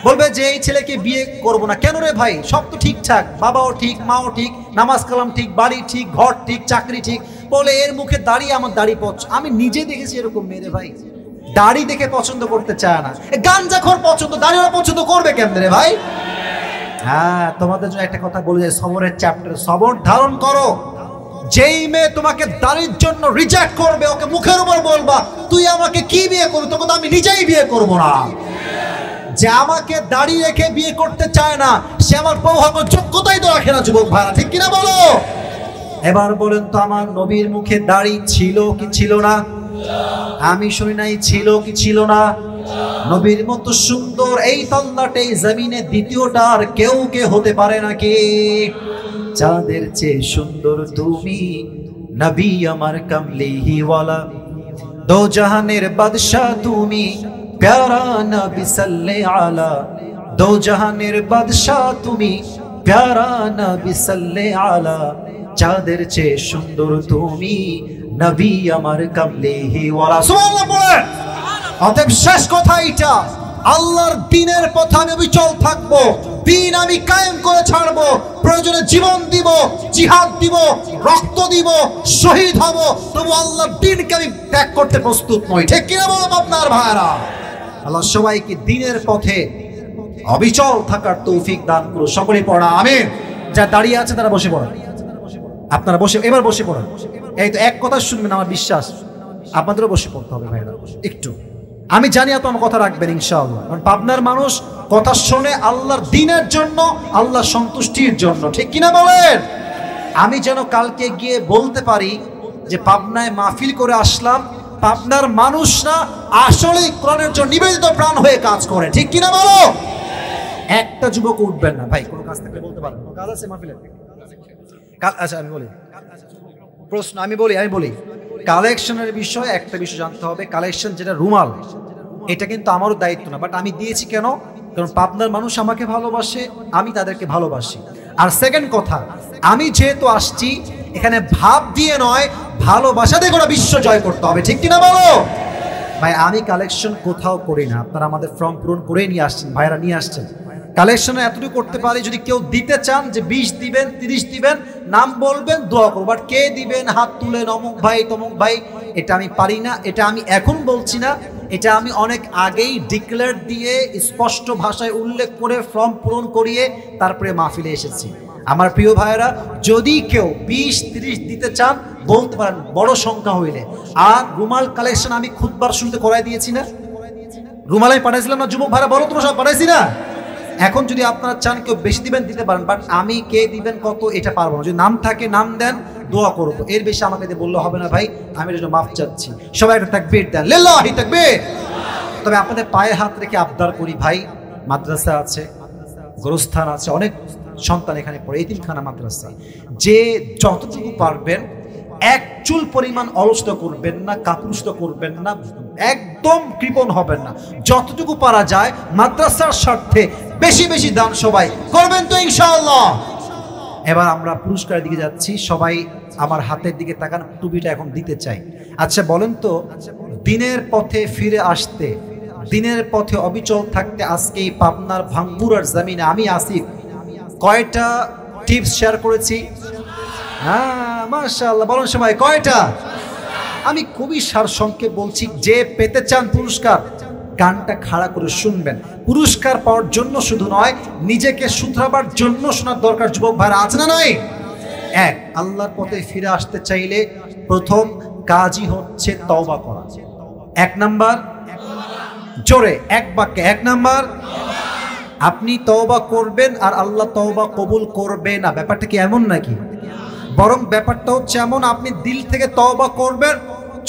বলবে যে এই ছেলেকে বিয়ে করবো না। কেন রে ভাই? সব তো ঠিকঠাক, বাবাও ঠিক, মাও ঠিক, নামাজ কালাম ঠিক, বাড়ি ঠিক, ঘর ঠিক, চাকরি ঠিক। বলে এর মুখে দাড়ি, আমার দাড়ি পছন্দ। আমি নিজে দেখেছি এরকম মেয়ে ভাই, দাড়ি দেখে পছন্দ করতে চায় না। গাঞ্জাখোর পছন্দ, দাড়িওয়ালা পছন্দ করবে কেমনে রে ভাই? হ্যাঁ, তোমাদের জন্য একটা কথা বলে যায়, সবরের চ্যাপ্টার, সবর ধারণ করো। যেই মেয়ে তোমাকে দাড়ির জন্য রিজেক্ট করবে, ওকে মুখের উপর বলবা, তুই আমাকে কি বিয়ে করবি? তোকে তো আমি নিজেই বিয়ে করবো না। যে আমাকে দাড়ি রেখে বিয়ে করতে চায় না, সে আমার বউ হওয়ার যোগ্যতাই তো রাখে না। যুবক ভাইরা ঠিক কিনা বলো? এবার বলেন তো, আমার নবীর মুখে দাড়ি ছিল কি ছিল না? আমি শুনি নাই, ছিল কি ছিল না? নবীর মতো সুন্দর এই তল্লাটে জমিনে দ্বিতীয়টা আর কেউ কে হতে পারে নাকি? চাঁদের চেয়ে সুন্দর তুমি, নবী আমার কামলিওয়ালা, দো জাহানের বাদশাহ তুমি, প্যারা নবী সাল্লে আলা। দো জাহানের বাদশাহ তুমি, প্যারা নবী সাল্লে আলা। চাঁদের চেয়ে সুন্দর তুমি, নবী আমার কামলিওয়ালা। সুবহানাল্লাহ বলেন। অতএব শেষ কথা এইটা, আল্লাহর দ্বীনের পথে আমি অবিচল থাকবো, দ্বীন আমি কায়েম করে ছাড়বো। প্রয়োজনে জীবন দিব, জিহাদ দিব, রক্ত দিব, শহীদ হব, তবু আল্লাহর দ্বীনকে আমি ত্যাগ করতে প্রস্তুত নই। ঠিক কিনা বলো আপনার ভাইরা? আল্লাহ সবাইকে দ্বীনের পথে অবিচল থাকার তৌফিক দান করো। সকলেই পড়া আমিন। যা দাঁড়িয়ে আছে তারা বসে পড়া। আপনারা বসে, এবার বসে পড়া। এই তো এক কথা শুনবেন, আমার বিশ্বাস আপনাদেরও বসে পড়তে হবে ভাইরা। একটু আমি জানি এত আমার কথা রাখবেন ইনশাআল্লাহ, কারণ পাবনার মানুষ কথা শোনে আল্লাহর দ্বীনের জন্য, আল্লাহর সন্তুষ্টির জন্য, ঠিক কিনা বলেন? আমি যেন কালকে গিয়ে বলতে পারি যে পাবনায় মাহফিল করে আসলাম, পাবনার মানুষরা আসলেই কোরআনের জন্য নিবেদিত প্রাণ হয়ে কাজ করে, ঠিক কিনা বলো? একটা যুবক উঠবেন না ভাই, কোনো কাজ থাকলে বলতে পারেন। কোনো কাজ আছে মাহফিলের? আচ্ছা আমি বলি প্রশ্ন, আমি বলি কালেকশনের বিষয়ে একটা বিষয় জানতে হবে। কালেকশন যেটা রুমাল, এটা কিন্তু আমারও দায়িত্ব না, বাট আমি দিয়েছি কেন? কারণ পাবনার মানুষ আমাকে ভালোবাসে, আমি তাদেরকে ভালোবাসি। আর সেকেন্ড কথা, আমি যেহেতু আসছি এখানে ভাব দিয়ে নয়, ভালোবাসা দিয়ে গোটা বিশ্ব জয় করতে হবে, ঠিক কিনা বলো ভাই? আমি কালেকশন কোথাও করি না, আপনারা আমাদের ফর্ম পূরণ করে নিয়ে আসছেন, ভাইরা নিয়ে আসছেন। কালেকশনে এতটুকু করতে পারি, যদি কেউ দিতে চান যে 20 দিবেন 30 দিবেন, নাম বলবেন, দোয়া করব, বাট কে দিবেন হাত তুলেন অমুক ভাই তমুক ভাই, এটা আমি পারি না। এটা আমি এখন বলছি না, এটা আমি অনেক আগেই ডিক্লেয়ার দিয়ে স্পষ্ট ভাষায় উল্লেখ করে ফর্ম পূরণ করিয়ে তারপরে মাহফিলে এসেছি। আমার প্রিয় ভাইয়েরা, যদি কেউ 20-30 দিতে চান বলতে পারেন, বড় সংখ্যা হইলে। আর রুমাল কালেকশন আমি খুতবার শুনতে করাই দিয়েছি না, রুমাল আমি পাঠাইছিলাম না? যুবক ভাইরা বলো, তোমরা সব পাঠাইছি না? এখন যদি আপনারা চান কেউ বেশি দিবেন দিতে পারেন, বাট আমি কে দিবেন কত এটা পারবো না। যদি নাম থাকে নাম দেন, দোয়া করবো, এর বেশি আমাকে দিয়ে বললে হবে না ভাই, আমি এটা মাফ চাচ্ছি। সবাই একটা তাকবীর দেন, লিল্লাহি তাকবীর। তবে আপনাদের পায়ে হাত রেখে আবদার করি ভাই, মাদ্রাসা আছে, গোরস্থান আছে, অনেক সন্তান এখানে পড়ে, এতিমখানা মাদ্রাসা, যে যতটুকু পারবেন এক চুল পরিমাণ অলসতা করবেন না, কাপুরুষতা করবেন না, একদম কৃপণ হবেন না। যতটুকু পারা যায় মাদ্রাসার স্বার্থে বেশি বেশি দান সবাই করবেন তো ইনশাআল্লাহ। এবার আমরা পুরস্কারের দিকে যাচ্ছি, সবাই আমার হাতের দিকে তাকান, টুপিটা এখন দিতে চাই। আচ্ছা বলেন তো, দিনের পথে ফিরে আসতে, দিনের পথে অবিচল থাকতে আজকে এই পাবনার ভাঙ্গুরার জমিনে আমি আসিফ কয়টা টিপস শেয়ার করেছি? হ্যাঁ মাশাআল্লাহ, বলুন সবাই কয়টা? আমি খুবই সারসংক্ষেপে বলছি, যে পেতে চান পুরস্কার কানটা খাড়া করে শুনবেন। পুরস্কার পাওয়ার জন্য শুধু নয়, নিজেকে শুধরাবার জন্য শোনার দরকার। যুবক ভাইরা আছে না নাই? এক, আল্লাহর পথে ফিরে আসতে চাইলে প্রথম কাজই হচ্ছে তওবা করা। 1 নাম্বার, জোরে এক বাক্যে 1 নাম্বার, আপনি তওবা করবেন আর আল্লাহ তওবা কবুল করবে না। ব্যাপারটা কি এমন নাকি? বরং ব্যাপারটা হচ্ছে এমন, আপনি দিল থেকে তওবা করবেন,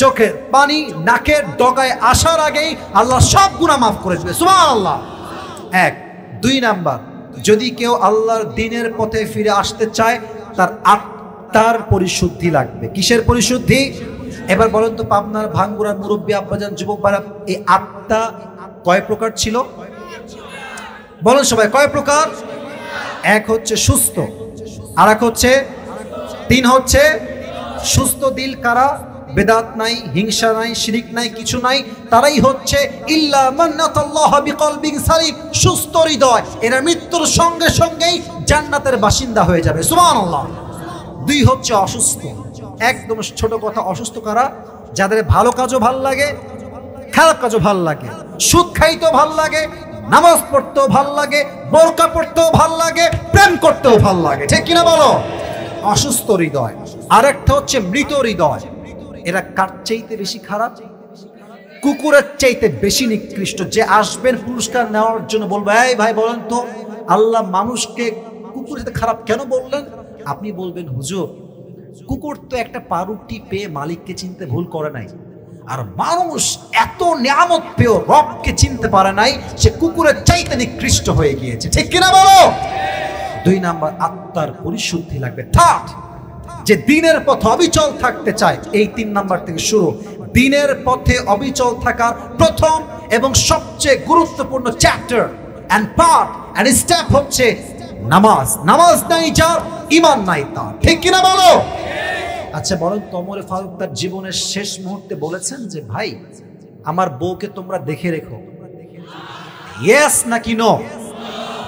চোখের পানি নাকের ডগায় আসার আগেই আল্লাহ সব গুনাহ মাফ করে দেবে, সুবহানাল্লাহ। 1। 2 নাম্বার, যদি কেউ আল্লাহর দ্বীনের পথে ফিরে আসতে চায়, তার আত্মার পরিশুদ্ধি লাগবে। কিসের পরিশুদ্ধি? এবার বলেন তো, পাবনার ভাঙ্গুরার মুরব্বী আব্বাজান, যুবক ভাইরা, এই আত্মা কয় প্রকার ছিল? বলেন সবাই কয় প্রকার? 1 হচ্ছে সুস্থ, আর 1 হচ্ছে 3 হচ্ছে সুস্থ দিল। কারা? বেদাত নাই, হিংসা নাই, শিরিক নাই, কিছু নাই, তারাই হচ্ছে ইল্লা মান আতাল্লাহ বিকলবিন সালিম, সুস্থ হৃদয়। এরা মৃত্যুর সঙ্গে সঙ্গেই জান্নাতের বাসিন্দা হয়ে যাবে, সুবহানাল্লাহ। 2 হচ্ছে অসুস্থ। একদম ছোট কথা, অসুস্থ কারা? যাদের ভালো কাজও ভাল লাগে, খারাপ কাজও ভাল লাগে, সুদ খাইতেও ভাল লাগে, নামাজ পড়তেও ভাল লাগে, বোরকা পড়তেও ভাল লাগে, প্রেম করতেও ভাল লাগে, ঠিক কিনা বলো? অসুস্থ হৃদয়। আরেকটা হচ্ছে মৃত হৃদয়। এরা কার চাইতে বেশি খারাপ? কুকুরের চাইতে বেশি নিকৃষ্ট। যে আসবেন পুরস্কার নেওয়ার জন্য বলবো, এই ভাই বলেন তো, আল্লাহ মানুষকে কুকুরের সাথে খারাপ কেন বললেন? আপনি বলবেন, হুজুর কুকুর তো একটা পাউরুটি পেয়ে মালিককে চিনতে ভুল করে নাই, আর মানুষ এত নিয়ামত পেয়েও রবকে চিনতে পারে নাই, সে কুকুরের চাইতে নিকৃষ্ট হয়ে গিয়েছে, ঠিক কিনা বলো? 2 নাম্বার, আত্মার পরিশুদ্ধি লাগবে। 3, যে দ্বীনের পথে অবিচল থাকতে চায়, এই 3 নাম্বার থেকে শুরু। দ্বীনের পথে অবিচল থাকার প্রথম এবং সবচেয়ে গুরুত্বপূর্ণ chapter and part and step হচ্ছে নামাজ। নামাজ নাই যার, ঈমান নাই তার, ঠিক কিনা বলো? আচ্ছা বলেন, ওমর ফারুক তার জীবনের শেষ মুহূর্তে বলেছেন যে, ভাই আমার বউকে তোমরা দেখে রেখো, ইয়েস নাকি নো?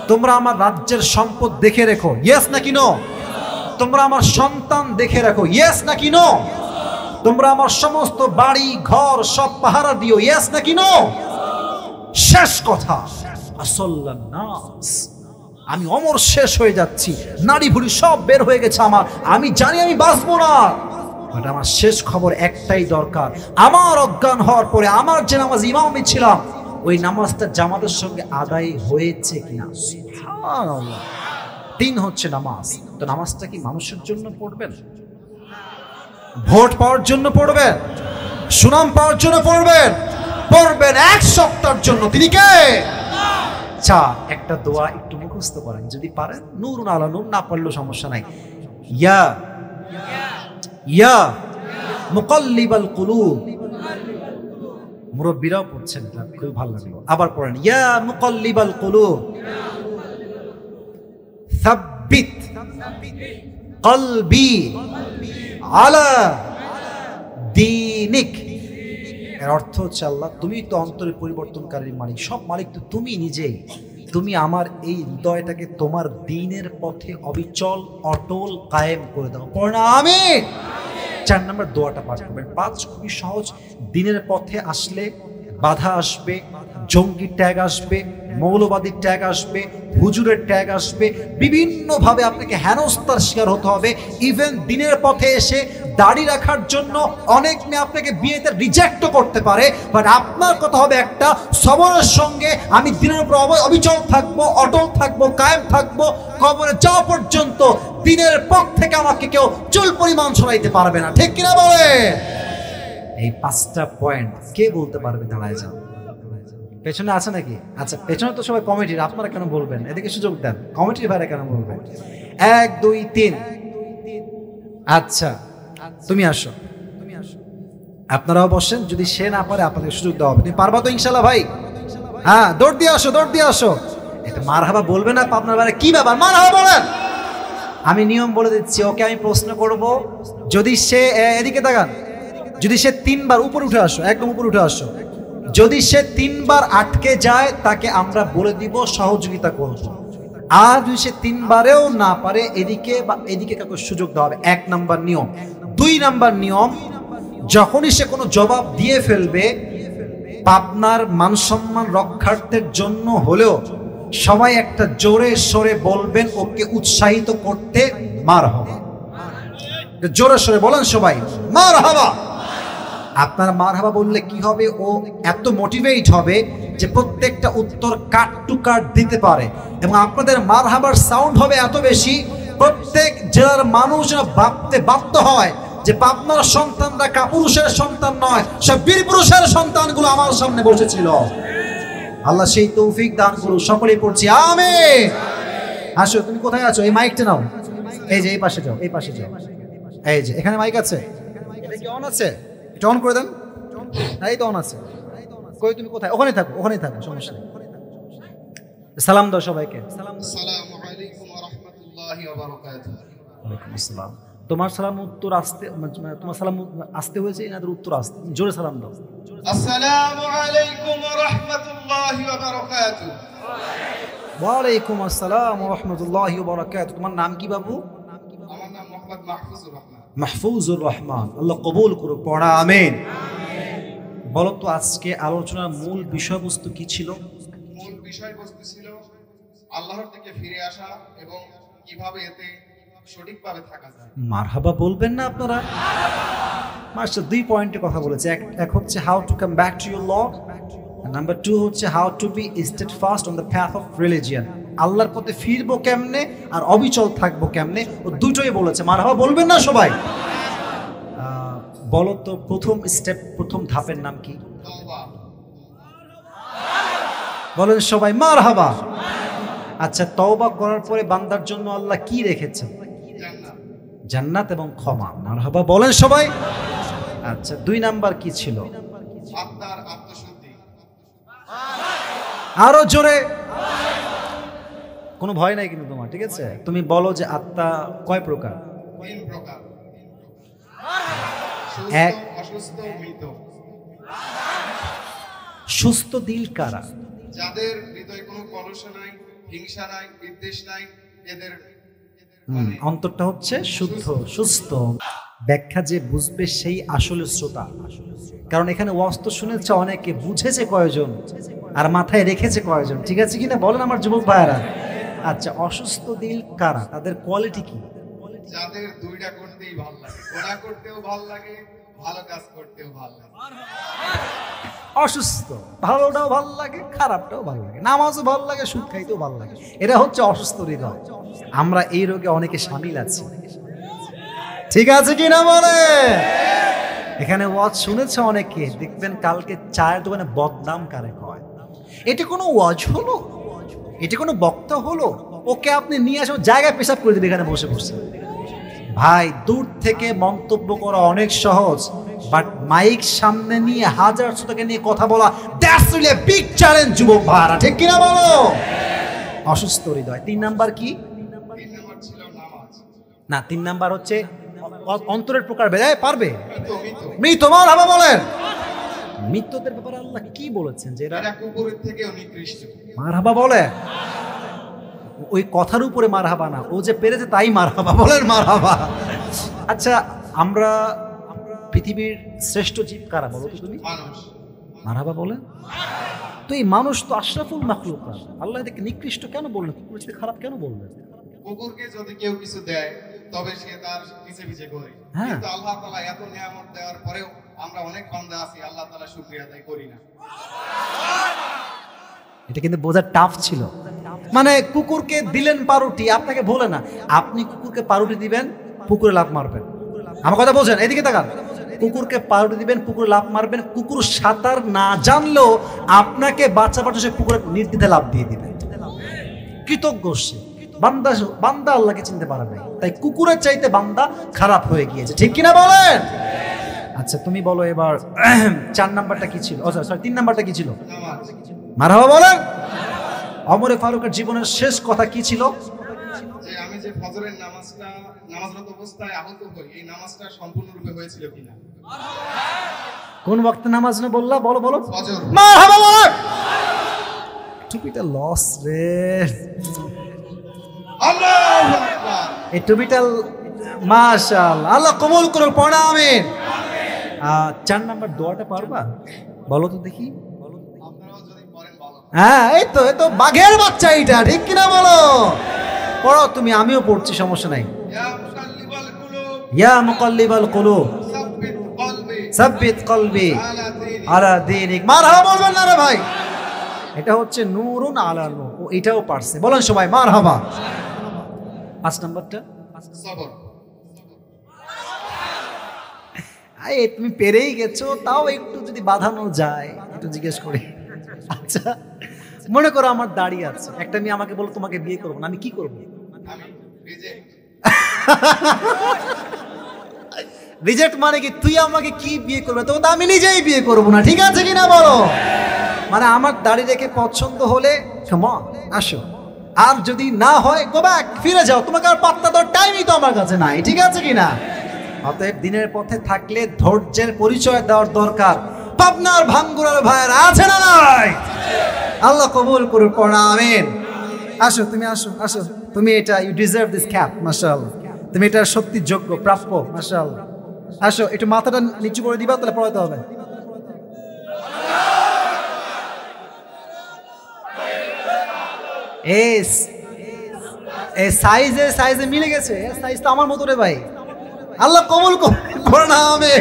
তোমরা আমার রাজ্যের সম্পদ দেখে রেখো, ইয়েস নাকি নো? তোমরা আমার সন্তান দেখে রাখো, ইয়েস নাকি নো? তোমরা আমার সমস্ত বাড়ি ঘর সব পাহারা দিও, ইয়েস নাকি নো? শেষ কথা, আসল্লান নাস, আমি অমর শেষ হয়ে যাচ্ছি, নাড়ি ভুড়ি সব বের হয়ে গেছে আমার, আমি জানি আমি বাঁচবো না, বাট আমার শেষ খবর একটাই দরকার, আমার অজ্ঞান হওয়ার পরে আমার যে নামাজ ইমামই ছিলাম ওই নামাজটা জামাতের সঙ্গে আদায় হয়েছে কিনা। সুবহানাল্লাহ। 3 হচ্ছে নামাজ। তো নামাজটা কি মানুষের জন্য পড়বেন, ভোট পাওয়ার জন্য পড়বেন, সুনাম পাওয়ার জন্য পড়বেন? পড়বেন 1 সপ্তাহের জন্য। তিনি কে? একটা দোয়া একটু মুখস্থ করেন যদি পারেন, নূরুন আলা নূর, না পারলেও সমস্যা নাই। ইয়া ইয়া মুকাল্লিবাল কুলুব, মুরব্বিরাও পড়ছেন, খুব ভালো লাগলো। আবার পড়েন, ইয়া মুকাল্লিবাল কুলুব সাব্বিত কলবি আলা দীনিক। এর অর্থ হচ্ছে আল্লাহ তুমি তো অন্তরে পরিবর্তনকারীর মালিক, সব মালিক তো তুমি নিজেই। তুমি আমার এই হৃদয়টাকে তোমার দ্বীনের পথে অবিচল অটল কায়েম করে দাও। পড়না আমিন। 4 নম্বর দোয়াটা পাঠ করবেন। 5 খুবই সহজ। দ্বীনের পথে আসলে বাধা আসবে, জঙ্গির ট্যাগ আসবে, মৌলবাদীর ট্যাগ আসবে, হুজুরের ট্যাগ আসবে, বিভিন্নভাবে আপনাকে হেনস্থার শিকার হতে হবে। ইভেন দ্বীনের পথে এসে দাড়ি রাখার জন্য অনেক মেয়ে আপনাকে বিয়েতে রিজেক্টও করতে পারে, বাট আপনার কথা হবে একটা, সবরের সঙ্গে আমি দ্বীনের উপর অবিচল থাকবো, অটল থাকবো, কায়েম থাকবো, কবরে যাওয়া পর্যন্ত দ্বীনের পথ থেকে আমাকে কেউ চুল পরিমাণ সরাইতে পারবে না। ঠিক কিনা বলে? এই 5টা পয়েন্ট কে বলতে পারবে? দাঁড়ায় যান। পেছনে আছে নাকি? আচ্ছা, পেছনে তো সবাই কমিটির, আপনারা কেন বলবেন? এদিকে সুযোগ দেন, কমিটির ভাইরা কেন বলবেন? 1 2 3। আচ্ছা তুমি আসো, আপনারাও বসেন। যদি সে না পারে আপনাদের সুযোগ দেওয়া হবে। তুমি পারবা তো ইনশাল্লাহ ভাই? হ্যাঁ, দৌড় দিয়ে আসো, দৌড় দিয়ে আসো। এটা মারহাবা বলবে না আপনার বাইরে? কি ব্যাপার, মারহাবা বলেন। আমি নিয়ম বলে দিচ্ছি, ওকে আমি প্রশ্ন করব, যদি সে, এদিকে তাকান, যদি সে 3 বার উপরে উঠে আসো, একদম উপরে উঠে আসো, যদি সে 3 বার আটকে যায় তাকে আমরা বলে দিব সহযোগিতা করব। আর যদি সে 3 বারেও না পারে, এদিকে বা এদিকে কাউকে সুযোগ দেওয়া হবে। 1 নাম্বার নিয়ম। 2 নাম্বার নিয়ম, যখনই সে কোনো জবাব দিয়ে ফেলবে, পাবনার মান সম্মান রক্ষার্থের জন্য হলেও সবাই একটা জোরে সরে বলবেন ওকে উৎসাহিত করতে, মারহাবা। জোরে সরে বলেন সবাই, মারহাবা। আপনারা মারহাবা বললে কি হবে, ও এত মোটিভেট হবে যে প্রত্যেকটা উত্তর কাট টু কাট দিতে পারে। এবং আপনাদের মারহাবার সাউন্ড হবে এত বেশি, প্রত্যেক জেলার মানুষ ভাবতে বাধ্য হয় যে পাবনার সন্তানরা কাপুরুষের সন্তান নয়, সব বীর পুরুষের সন্তানগুলো আমার সামনে বসেছিল। আল্লাহ সেই তৌফিক দান করুন। সকলেই পড়ছি আমিন। আসো, তুমি কোথায় আছো? এই মাইকটা নাও, এই যে এই পাশে যাও, এই পাশে যাও। এই যে এখানে মাইক আছে, এটা কি অন আছে? এটা অন করে দেন। এই তো অন আছে। কই তুমি কোথায়? ওখানেই থাকো, ওখানেই থাকো, সমস্যা নেই। সালাম দাও সবাইকে। আসসালামু আলাইকুম ওয়া রাহমাতুল্লাহি ওয়া বারাকাতুহু। ওয়ালাইকুম আসসালাম। তোমার সালাম উত্তর আসতে, তোমার সালাম আসতে হয়েছে, এনাদের উত্তর আসতে, জোরে সালাম দাও। আসসালামু আলাইকুম ওয়া রাহমাতুল্লাহি ওয়া বারাকাতুহু। ওয়ালাইকুম আসসালাম ওয়া রাহমাতুল্লাহি ওয়া বারাকাতুহু। তোমার নাম কি বাবু? আমার নাম মোহাম্মদ মাহফুজুর রহমান। মাহফুজুর রহমান, আল্লাহ কবুল করুক। পড়া আমিন। বলো তো আজকে আলোচনার মূল বিষয়বস্তু কি ছিল? মূল বিষয়বস্তু ছিল আল্লাহর দিকে ফিরে আসা এবং কিভাবে এতে সঠিকভাবে থাকা যায়। মারহাবা বলবেন না আপনারা? মাস্টার 2 পয়েন্টে কথা বলেছে। এক হচ্ছে how to come back to your lord, number 2 হচ্ছে how to be steadfast on the path of religion. আল্লাহর পথে ফিরবো কেমনে আর অবিচল থাকবো কেমনে, ও দুটোই বলেছে। মারহাবা বলবেন না সবাই? বলো তো প্রথম স্টেপ, প্রথম ধাপের নাম কি? তওবা। বলেন সবাই মারহাবা। আচ্ছা, তওবা করার পরে বান্দার জন্য আল্লাহ কি রেখেছেন? জান্নাত। জান্নাত এবং ক্ষমা। মারহাবা বলেন সবাই। আচ্ছা, 2 নাম্বার কি ছিল? আত্মার আত্মশুদ্ধি। আরো জোরে। কোনো ভয় নাই কিন্তু তোমার, ঠিক আছে? তুমি বলো যে আত্মা কয় প্রকার? 3 প্রকার। এক, অসুস্থ, মৃত। সুস্থ দিল কারা? যাদের হৃদয়ে কোনো কলুষ নাই, হিংসা নাই, বিদ্বেষ নাই, এদের অন্তরটা হচ্ছে শুদ্ধ, সুস্থ। ব্যাখ্যা যে বুঝবে সেই আসলে শ্রোতা। কারণ এখানে ওয়াজ তো শুনেছে অনেকে, বুঝেছে কয়জন আর মাথায় রেখেছে কয়জন? ঠিক আছে কিনা বলেন আমার যুবক ভাইয়েরা? আচ্ছা, অসুস্থ দিল কারা? তাদের কোয়ালিটি কি? যাদের দুইটা করতেই ভালো লাগে, গোনা করতেও ভালো লাগে, ভালো কাজ করতেও ভালো লাগে। অসুস্থ, ভালোটাও ভালো লাগে, খারাপটাও ভালো লাগে, নামাজও ভালো লাগে, সুদ খাইতেও ভালো লাগে। এটা হচ্ছে অসুস্থ হৃদয়। আমরা এই রোগে অনেকে সামিল আছি, ঠিক আছে কি না বলে? এখানে ওয়াজ শুনেছে অনেকে, দেখবেন কালকে চায়ের দোকানে বদনাম কারে হয়। এটা কোনো ওয়াজ হলো? এটা কোনো বক্তা হলো? ওকে আপনি নিয়ে আসো, জায়গায় পেশাব করে দেবে এখানে বসে বসে। ভাই, দূর থেকে মন্তব্য করা অনেক সহজ, বাট মাইক সামনে নিয়ে হাজার শ্রোতাকে নিয়ে কথা বলা, that's really a big challenge যুবক ভাইরা, ঠিক কিনা বলো? অসুস্থ হৃদয়। 3 নাম্বার কি? 3 নাম্বার ছিল নামাজ। না, 3 নাম্বার হচ্ছে অন্তরের প্রকার বেজায় পারবে মৃত। মৃত। মারহাবা বলেন। মৃতদের ব্যাপারে আল্লাহ কি বলেছেন? যে এরা এরা কুকুরের থেকেও নিকৃষ্ট। মারহাবা বলে। ওই কথার উপরে মারহাবা না, ও যে পেরেছে তাই মারহাবা বলেন। মারহাবা। আচ্ছা, আমরা পৃথিবীর শ্রেষ্ঠ জীব কারা বলো তো তুমি? মানুষ। মারহাবা বলেন। তো এই মানুষ তো আশরাফুল মাখলুকাত, আল্লাহ এদেরকে নিকৃষ্ট কেন বললেন? কুকুর চেয়ে খারাপ কেন বললেন? কুকুরকে যদি কেউ কিছু দেয় তবে সে তার পিছে পিছে ঘোরে, হ্যাঁ। কিন্তু আল্লাহ তাআলা এত নিয়ামত দেওয়ার পরেও আমরা অনেক বান্দা আছি আল্লাহ তাআলা শুকরিয়া আদায় করি না। এটা কিন্তু বোঝা টাফ ছিল। মানে কুকুরকে দিলেন পাউরুটি, আপনাকে বলে না আপনি কুকুরকে পাউরুটি দিবেন, পুকুরে লাফ মারবেন। আমার কথা বোঝেন? এদিকে তাকান। কুকুরকে পাউরুটি দিবেন, পুকুরে লাফ মারবেন। কুকুর সাঁতার না জানলেও আপনাকে বাচ্চা বাচ্চা সে পুকুরে নির্দ্বিধায় লাফ দিয়ে দিবেন। কৃতজ্ঞ সে। বান্দা আল্লাহকে চিনতে পারে নাই, তাই কুকুরের চাইতে বান্দা খারাপ হয়ে গিয়েছে, ঠিক কিনা বলেন? আচ্ছা, তুমি বলো এবার 4 নাম্বারটা কি ছিল? সরি, 3 নাম্বারটা কি ছিল? নামাজ। মারহাবা বলেন। ওমর ফারুকের জীবনের শেষ কথা কি ছিল? যে আমি যে ফজরের নামাজরত অবস্থায় আহত হই, এই নামাজটা সম্পূর্ণরূপে হয়েছিল কিনা? কোন ওয়াক্তে নামাজ না বললা? বলো বলো। ফজর। মারহাবা বলেন। টুপিটা লস রে। আল্লাহু আকবার। এই টুপিটা মাশাআল্লাহ, আল্লাহ কবুল করুন, পড়া আমিন। 4 নাম্বার দোয়াটা পারবা? বলো তো দেখি। আপনারাও যদি পড়েন ভালো। হ্যাঁ, এই তো বাঘের বাচ্চা এইটা, ঠিক কিনা বলো? পড়ো তুমি, আমিও পড়ছি, সমস্যা নাই। ইয়া মুকাল্লিবাল কুলুব ইয়া মুকাল্লিবাল কুলুব সাব্বিত কলবি সাব্বিত কলবি আলা দীনিক। আলা দীনিক। মারহাবা বলবেন না রে ভাই? এটা হচ্ছে নূরুন আলা নূর। ও এটাও পারছে, বলেন সবাই মারহাবা। 5 নাম্বারটা সবর। আরে তুমি পেরেই গেছো, তাও একটু যদি বাঁধানো যায় একটু জিজ্ঞেস করি। আচ্ছা, মনে করো আমার দাঁড়িয়ে আছে, একটা মেয়ে আমাকে বলো তোমাকে বিয়ে করবো না, আমি কি করবো? আমি রিজেক্ট। রিজেক্ট মানে কি? তুই আমাকে কি বিয়ে করবে? তো আমি নিজেই বিয়ে করবো না, ঠিক আছে কিনা বলো? মানে আমার দাড়ি রেখে পছন্দ হলে কাম অন, আসো। আর যদি না হয় গো ব্যাক, ফিরে যাও। তোমাকে আর পাত্তা দেওয়ার টাইমই তো আমার কাছে নাই, ঠিক আছে কিনা? অতএব দিনের পথে থাকলে ধৈর্যের পরিচয় দেওয়ার দরকার। পাবনার ভাঙ্গুরার ভাইয়ের আছে না নাই? আল্লাহ কবুল করুন, পড়া আমিন। আসো তুমি, আসো আসো তুমি, এটা ইউ ডিজার্ভ দিস ক্যাপ, মাশাআল্লাহ। তুমি এটা সত্যি যোগ্য, প্রাপ্য, মাশাআল্লাহ। আসো, একটু মাথাটা নিচু করে দিবা, তাহলে পড়াতে হবে। সাইজে মিলে গেছে, সাইজ তো আমার মতো রে ভাই। আল্লাহ কবুল করে না আমি,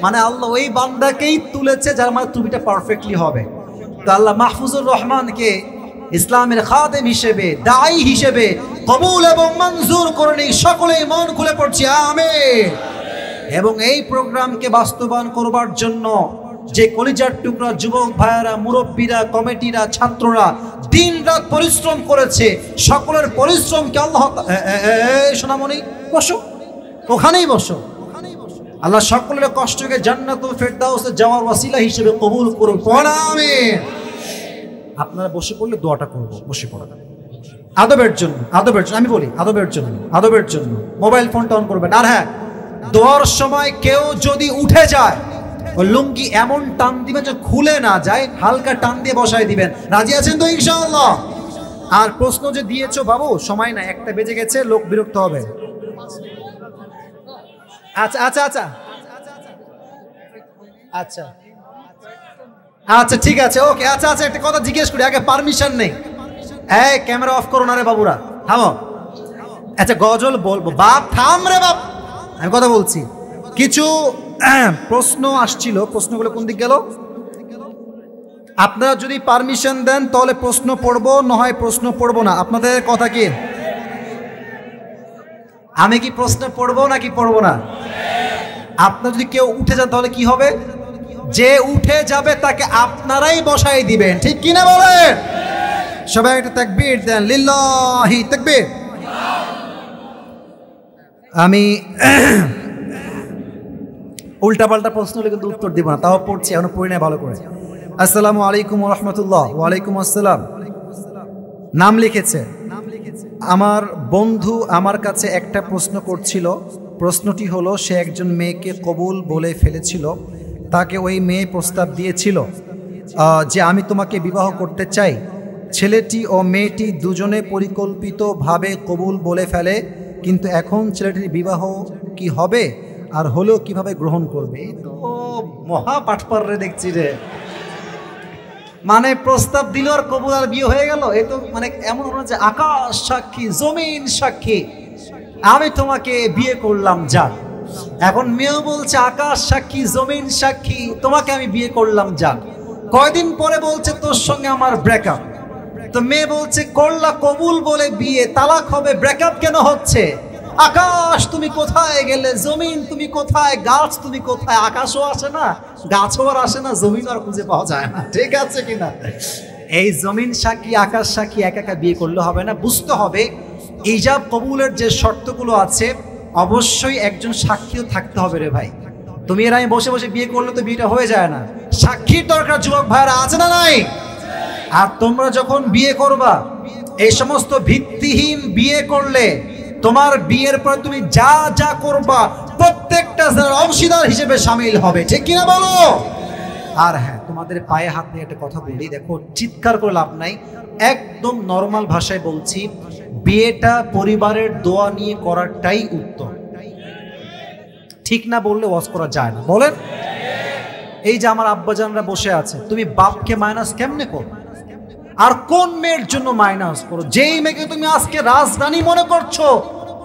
মানে আল্লাহ ওই বান্দাকেই তুলেছে যার মানে টুপিটা পারফেক্টলি হবে। তো আল্লাহ মাহফুজুর রহমানকে ইসলামের খাদেম হিসেবে, দায়ী হিসেবে কবুল এবং মঞ্জুর করে নিক। সকলেই মন খুলে পড়ছি আমিন। এবং এই প্রোগ্রামকে বাস্তবায়ন করবার জন্য যে কলিজার টুকরা যুবক ভাইয়েরা, মুরব্বীরা, কমিটিরা, ছাত্ররা দিন রাত পরিশ্রম করেছে, সকলের পরিশ্রমকে আল্লাহ সোনামণি বসো, ওখানেই বসো। আল্লাহ সকলের কষ্টকে জান্নাতুল ফেরদাউসে যাওয়ার ওয়াসিলা হিসেবে কবুল করুন, আমিন। আপনারা বসে পড়লে দোয়াটা করব, বসে পড়া আদবের জন্য, আদবের জন্য আমি বলি, আদবের জন্য, আদবের জন্য। মোবাইল ফোনটা অন করবেন। আর হ্যাঁ, দোয়ার সময় কেউ যদি উঠে যায়, ওই লুঙ্গি এমন টান দিবেন যে খুলে না যায়, হালকা টান দিয়ে বসায় দিবেন। রাজি আছেন তো ইনশাআল্লাহ? আর প্রশ্ন যে দিয়েছো বাবু, সময় না, 1টা বেজে গেছে, লোক বিরক্ত হবে। আচ্ছা আচ্ছা আচ্ছা আচ্ছা আচ্ছা, ঠিক আছে, ওকে। আচ্ছা আচ্ছা, একটা কথা জিজ্ঞেস করি, আগে পারমিশন নেই। এই ক্যামেরা অফ করো না রে বাবুরা, থামো। আচ্ছা গজল বলবো, বাপ থাম রে বাপ, আমি কথা বলছি। কিছু প্রশ্ন আসছিল, প্রশ্নগুলো কোন দিক গেল? আপনারা যদি পারমিশন দেন তাহলে প্রশ্ন পড়বো, না হয় প্রশ্ন পড়বো না। আপনাদের কথা কি? আমি কি প্রশ্ন পড়বো নাকি পড়বো না? আপনার যদি কেউ উঠে যান তাহলে কি হবে? যে উঠে যাবে তাকে আপনারাই বসাই দিবেন, ঠিক কিনা বলেন? সবাই একটা তাকবীর দেন, লিল্লাহি তাকবীর। আমি উল্টাপাল্টা প্রশ্ন হলে কিন্তু উত্তর দিব না, তাও পড়ছি, এখনো পড়ি না ভালো করে। আসসালামু আলাইকুম ওয়া রাহমাতুল্লাহ। ওয়ালাইকুম আসসালাম। নাম লিখেছে। আমার বন্ধু আমার কাছে একটা প্রশ্ন করছিল। প্রশ্নটি হলো, সে একজন মেয়েকে কবুল বলে ফেলেছিল। তাকে ওই মেয়ে প্রস্তাব দিয়েছিল যে আমি তোমাকে বিবাহ করতে চাই। ছেলেটি ও মেয়েটি দুজনে পরিকল্পিতভাবে কবুল বলে ফেলে, কিন্তু এখন ছেলেটির বিবাহ কি হবে, আর হলেও কিভাবে গ্রহণ করবে? ও মহা পাটপার রে দেখছি রে। মানে প্রস্তাব দিল আর কবুল আর বিয়ে হয়ে গেল। এ তো মানে এমন হলো যে আকাশ সাক্ষী জমিন সাক্ষী আমি তোমাকে বিয়ে করলাম যা। এখন মেয়েও বলছে আকাশ সাক্ষী জমিন সাক্ষী তোমাকে আমি বিয়ে করলাম যা। কয়দিন পরে বলছে তোর সঙ্গে আমার ব্রেকআপ। তো মেয়ে বলছে করলা কবুল বলে বিয়ে, তালাক হবে, ব্রেকআপ কেন হচ্ছে? আকাশ তুমি কোথায় গেলে, জমিন তুমি কোথায়, গাছ তুমি কোথায়? আকাশও আসে না, গাছও আর আসে না, জমিন আর খুঁজে পাওয়া যায় না, ঠিক আছে কিনা? এই জমিন সাক্ষী আকাশ সাক্ষী একা একা বিয়ে করলে হবে না, বুঝতে হবে ইজাব কবুলের যে শর্তগুলো আছে অবশ্যই একজন সাক্ষীও থাকতে হবে রে ভাই। তুমি এর আমি বসে বসে বিয়ে করলে তো বিয়েটা হয়ে যায় না, সাক্ষীর দরকার যুবক ভাইরা, আছে না নাই? আর তোমরা যখন বিয়ে করবা এই সমস্ত ভিত্তিহীন বিয়ে করলে তোমার বিয়ের পর তুমি যা যা করবা প্রত্যেকটা অংশীদার হিসেবে শামিল হবে, ঠিক কিনা বলো? আর হ্যাঁ, তোমাদের পায়ে হাত নিয়ে একটা কথা বলি, দেখো চিৎকার করে লাভ নাই, একদম নর্মাল ভাষায় বলছি, বিয়েটা পরিবারের দোয়া নিয়ে করাটাই উত্তম। ঠিক না বললে ওয়াজ করা যায় না, বলেন? এই যে আমার আব্বাজানরা বসে আছে, তুমি বাপকে মাইনাস কেমনে করো? আর কোন মেয়ের জন্য মাইনাস করো? যেই মেয়েকে তুমি আজকে রাজরানী মনে করছো,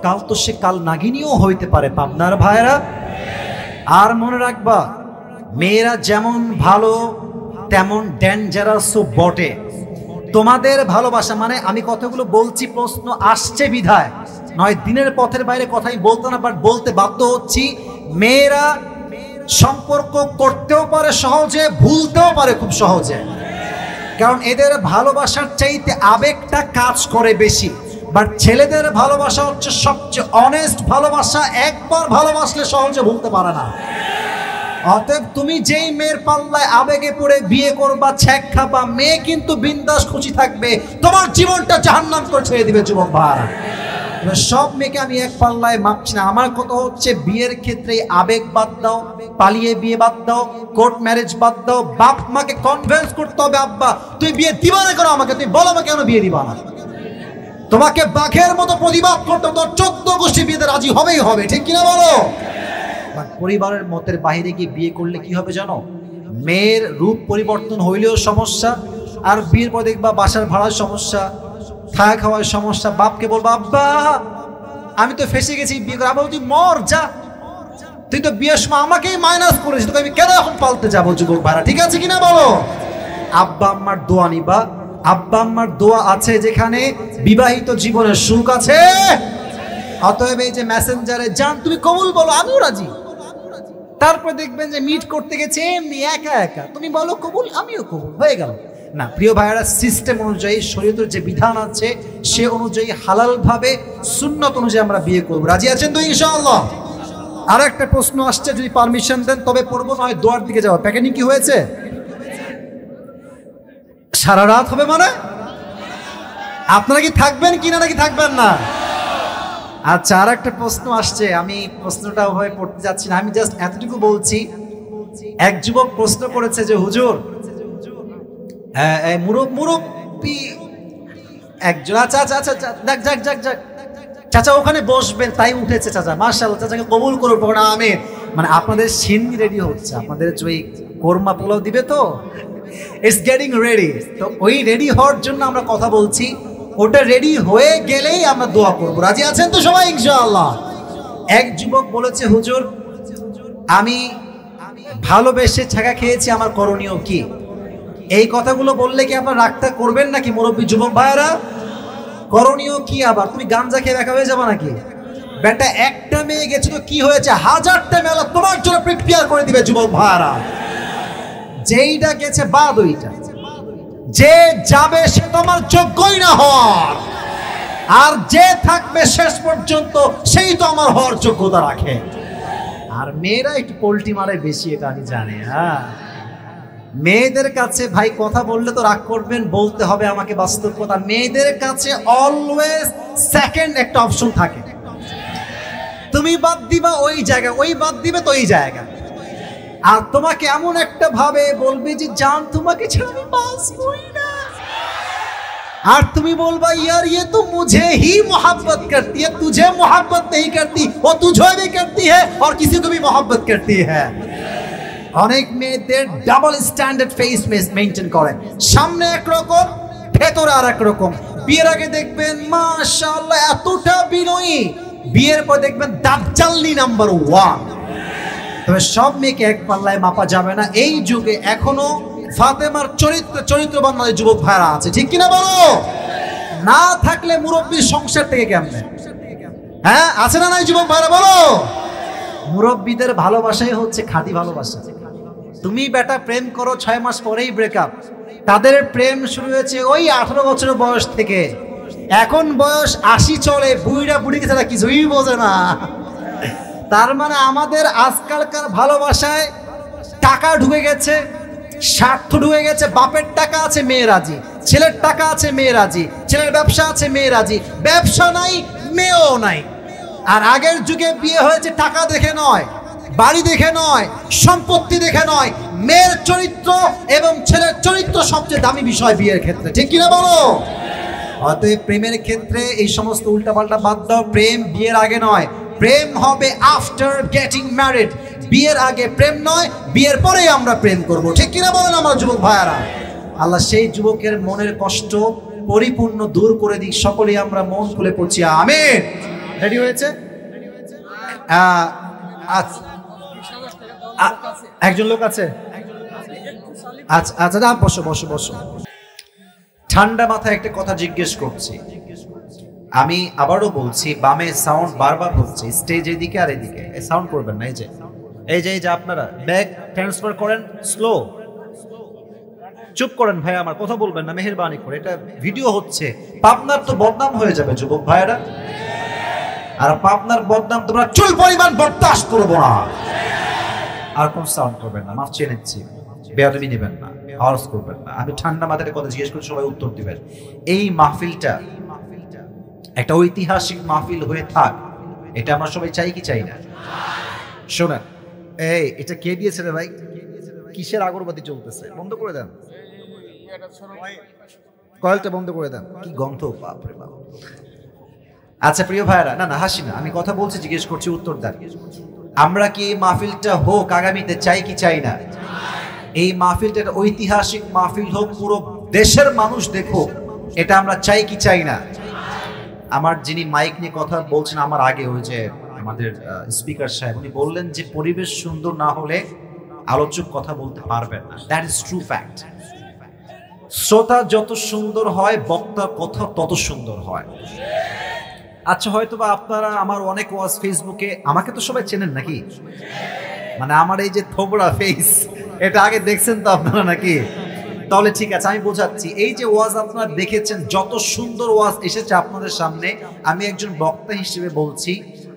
কাল তো সে কাল নাগিনীও হইতে পারে, পাবনার ভাইরা। আর মনে রাখবা, মেয়েরা যেমন ভালো তেমন ডেঞ্জারাসও বটে। তোমাদের ভালোবাসা মানে আমি কথাগুলো বলছি, প্রশ্ন আসছে বিধায় নয়, দিনের পথের বাইরে কথাই বলতে না, বাট বলতে বাধ্য হচ্ছি। মেয়েরা সম্পর্ক করতেও পারে সহজে, ভুলতেও পারে খুব সহজে, কারণ এদের ভালোবাসার চাইতে আবেগটা কাজ করে বেশি। বাট ছেলেদের ভালোবাসা হচ্ছে সবচেয়ে অনেস্ট ভালোবাসা, একবার ভালোবাসলে সহজে ভুলতে পারে না। অতএব তুমি যেই মেয়ের পাল্লায় আবেগে পড়ে বিয়ে করবা, ছ্যাক খাবা, মেয়ে কিন্তু বিন্দাস খুশি থাকবে, তোমার জীবনটা জাহান্নাম করে ছেড়ে দিবে যুবক ভাই। সব মেয়েকে আমি এক পাল্লায় মাপছি না, আমার কথা হচ্ছে বিয়ের ক্ষেত্রে আবেগ বাদ দাও, পালিয়ে বিয়ে বাদ দাও, কোর্ট ম্যারেজ বাদ দাও, বাপ মাকে কনভিন্স করতে হবে, আব্বা তুই বিয়ে দিবা না কেন আমাকে, তুই বলো আমাকে কেন বিয়ে দিবা না। তোমাকে বাঘের মতো প্রতিবাদ করতে হবে, 14 গোষ্ঠী বিয়েতে রাজি হবেই হবে, ঠিক কিনা বলো? পরিবারের মতের বাইরে গিয়ে বিয়ে করলে কি হবে জানো? মেয়ের রূপ পরিবর্তন হইলেও সমস্যা, আর বিয়ের পর দেখবা বাসার ভাড়ার সমস্যা, থাকা খাওয়ার সমস্যা। বাপকে বলবো আব্বা আমি তো ফেসে গেছি, বিয়ে করে। আব্বা তুই মর যা, তুই তো বিয়ের সময় আমাকেই মাইনাস করেছিস, তোকে আমি কেন এখন পালতে যাবো যুবক ভাড়া, ঠিক আছে কিনা বলো? আব্বা আম্মার দোয়া নিবা, আব্বা আম্মার দোয়া আছে যেখানে বিবাহিত জীবনের সুখ আছে। অতএব এই যে মেসেঞ্জারে যান তুমি কবুল বলো, আমিও রাজি। তারপর দেখবেন যে মিট করতে গেছে এমনি একা একা, তুমি বলো কবুল, আমিও কবুল, হয়ে গেল না। প্রিয় ভাইয়েরা, সিস্টেম অনুযায়ী শরীয়তের যে বিধান আছে সে অনুযায়ী হালাল ভাবে সুন্নত অনুযায়ী আমরা বিয়ে করবো, রাজি আছেন তো ইনশাআল্লাহ? আর একটা প্রশ্ন আসছে, যদি পারমিশন দেন তবে পড়বো, নয় দোয়ার দিকে যাওয়া। প্যাকেটিং কি হয়েছে? সারা রাত হবে মানে? আপনারা কি থাকবেন কিনা নাকি থাকবেন না? আচ্ছা, আর একটা প্রশ্ন আসছে, আমি প্রশ্নটা ওভাবে পড়তে যাচ্ছি না, আমি জাস্ট এতটুকু বলছি। এক যুবক প্রশ্ন করেছে যে হুজুর মুরব্বী একজন, আচ্ছা আচ্ছা আচ্ছা যাক যাক যাক যাক চাচা ওখানে বসবেন, তাই উঠেছে চাচা, মাশাআল্লাহ, চাচাকে কবুল করবো না আমি। মানে আপনাদের সিন্নি রেডি হচ্ছে, আপনাদের ওই কোরমা পোলাও দিবে তো, ইটস গেটিং রেডি। তো ওই রেডি হওয়ার জন্য আমরা কথা বলছি। ওটা রেডি হয়ে গেলেই আমরা দোয়া করব। রাজি আছেন তো সবাই ইনশাআল্লাহ? এক যুবক বলেছে, হুজুর আমি ভালোবেসে ছাগা খেয়েছি, আমার করণীয় কি? এই কথাগুলো বললে কি আপনারা রাগটা করবেন নাকি মুরব্বী যুবক ভাইয়েরা? করণীয় কি? আবার তুমি গাঞ্জা খেয়ে দেখা হয়ে যাবে নাকি? বেটা একটা মেয়ে গেছে তো কি হয়েছে, হাজারটা মেলা তোমার জন্য প্রিপেয়ার করে দিবে যুবক ভাইয়েরা। যেইটা গেছে বাদ ওইটা, যে যাবে সে তোমার যোগ্যই না হওয়ার, আর যে থাকবে শেষ পর্যন্ত সেই তো আমার হওয়ার যোগ্যতা রাখে। আর মেয়েরা একটু পোল্টি মারে বেশি, এটা আমি জানি। হ্যাঁ, মেয়েদের কাছে ভাই কথা বললে তো রাগ করবেন, বলতে হবে আমাকে বাস্তব কথা। মেয়েদের কাছে অলওয়েজ সেকেন্ড একটা অপশন থাকে, তুমি বাদ দিবা ওই জায়গা, ওই বাদ দিবে তো ওই জায়গা। আর তোমাকে এমন একটা ভাবে বলবে যে জান তোমাকে ছাড়া আমি বাঁচবই না, আর তুমি বলবা यार ये तो मुझे ही मोहब्बत करती है, तुझे मोहब्बत नहीं करती, वो तुझे भी करती है और किसी को भी मोहब्बत करती है। অনেক মেয়েদের ডাবল স্ট্যান্ডার্ড ফেস মেইনটেইন করে, সামনে একরকম ভেতরে আর একরকম। বিয়ের আগে দেখবেন মাশাআল্লাহ এতটা বিনয়ী, বিয়ের পর দেখবেন দাজ্জালনি নাম্বার 1। তবে সব মেয়েকে এক পাল্লায় মাপা যাবে না। এই যুগে এখনো ফাতেমার চরিত্রবান যুবক ভাইরা আছে, ঠিক কিনা বলো? না থাকলে মুরব্বীর সংসার থেকে কেমনে? হ্যাঁ, আছে না নাই যুবক ভাইরা বলো? মুরব্বীদের ভালোবাসাই হচ্ছে খাঁটি ভালোবাসা। তুমি বেটা প্রেম করো 6 মাস পরেই ব্রেকআপ, তাদের প্রেম শুরু হয়েছে ওই 18 বছরের বয়স থেকে। এখন বয়স 80 চলে, বুড়িরা বুড়িকে ছাড়া কিছুই বোঝে না। তার মানে আমাদের আজকালকার ভালোবাসায় টাকা ঢুকে গেছে, স্বার্থ ঢুকে গেছে। বাপের টাকা আছে মেয়ে রাজি, ছেলের টাকা আছে মেয়ে রাজি, ছেলের ব্যবসা আছে মেয়ে রাজি, ব্যবসা নাই মেয়েও নাই। আর আগের যুগে বিয়ে হয়েছে টাকা দেখে নয়, বাড়ি দেখে নয়, সম্পত্তি দেখে নয়, মেয়ের চরিত্র এবং ছেলের চরিত্র সবচেয়ে দামি বিষয় বিয়ের ক্ষেত্রে, ঠিক কিনা বলো? অতএব প্রেমের ক্ষেত্রে এই সমস্ত উল্টাপাল্টা বাদ দাও। প্রেম বিয়ের আগে নয়, প্রেম হবে আফটার গেটিং ম্যারিড। বিয়ের আগে প্রেম নয়, বিয়ের পরেই আমরা প্রেম করব, ঠিক কিনা বলেন আমার যুবক ভাইয়ারা? আল্লাহ সেই যুবকের মনের কষ্ট পরিপূর্ণ দূর করে দিক। সকলেই আমরা মন খুলে পড়ছি আমিন। রেডি হয়েছে? একজন লোক আছে? আচ্ছা আচ্ছা, বসো বসো বসো। ঠান্ডা মাথায় একটা কথা জিজ্ঞেস করছি, আমি আবারও বলছি, বামে সাউন্ড বারবার হচ্ছে, স্টেজ এদিকে আর এদিকে সাউন্ড করবেন না। এই যে আপনারা ব্যাক ট্রান্সফার করেন, স্লো চুপ করেন ভাই, আমার কথা বলবেন না মেহেরবানি করে, এটা ভিডিও হচ্ছে। পাবনার তো বদনাম হয়ে যাবে যুবক ভাইয়েরা, আর পাবনার বদনাম তোমরা চুল পরিমাণ বরদাস্ত করবো না। আর কোন সাউন্ড করবেন না, মাফ চেয়ে নিচ্ছি, বেয়াদবি নেবেন না, আওয়াজ করবেন না। আমি ঠান্ডা মাথায় কথা জিজ্ঞেস করে সবাই উত্তর দিবেন। এই মাহফিলটা একটা ঐতিহাসিক মাহফিল হয়ে থাক, এটা আমরা সবাই চাই কি চাই না? শোনেন, এই এটা কে দিয়েছে রে ভাই? কিসের আগরবাতি চলতেছে? বন্ধ করে দেন, কয়েলটা বন্ধ করে দেন। কি গন্ধ, বাপরে বাপ। আচ্ছা প্রিয় ভাইরা, না হাসি না, আমি কথা বলছি, জিজ্ঞেস করছি, উত্তর দেন। আমরা কি এই মাহফিলটা হোক আগামীতে চাই কি চাই না? এই মাহফিলটা একটা ঐতিহাসিক মাহফিল হোক, পুরো দেশের মানুষ দেখুক, এটা আমরা চাই কি চাই না? আমার যিনি মাইক নিয়ে কথা বলছেন আমার আগে, ওই যে আমাদের স্পিকার সাহেব, উনি বললেন যে পরিবেশ সুন্দর না হলে আলোচক কথা বলতে পারবেন না। That is true fact. শ্রোতা যত সুন্দর হয়, বক্তার কথা তত সুন্দর হয়। আচ্ছা, হয়তো বা আপনারা আমার অনেক ওয়াজ ফেসবুকে, আমাকে তো সবাই চেনেন নাকি? মানে আমার এই যে থোবড়া ফেস, এটা আগে দেখছেন তো আপনারা নাকি? তাহলে ঠিক আছে, আমি বোঝাচ্ছি। এই যে ওয়াজ আপনারা দেখেছেন, যত সুন্দর ওয়াজ এসেছে আপনাদের সামনে, আমি একজন বক্তা হিসেবে বলছি,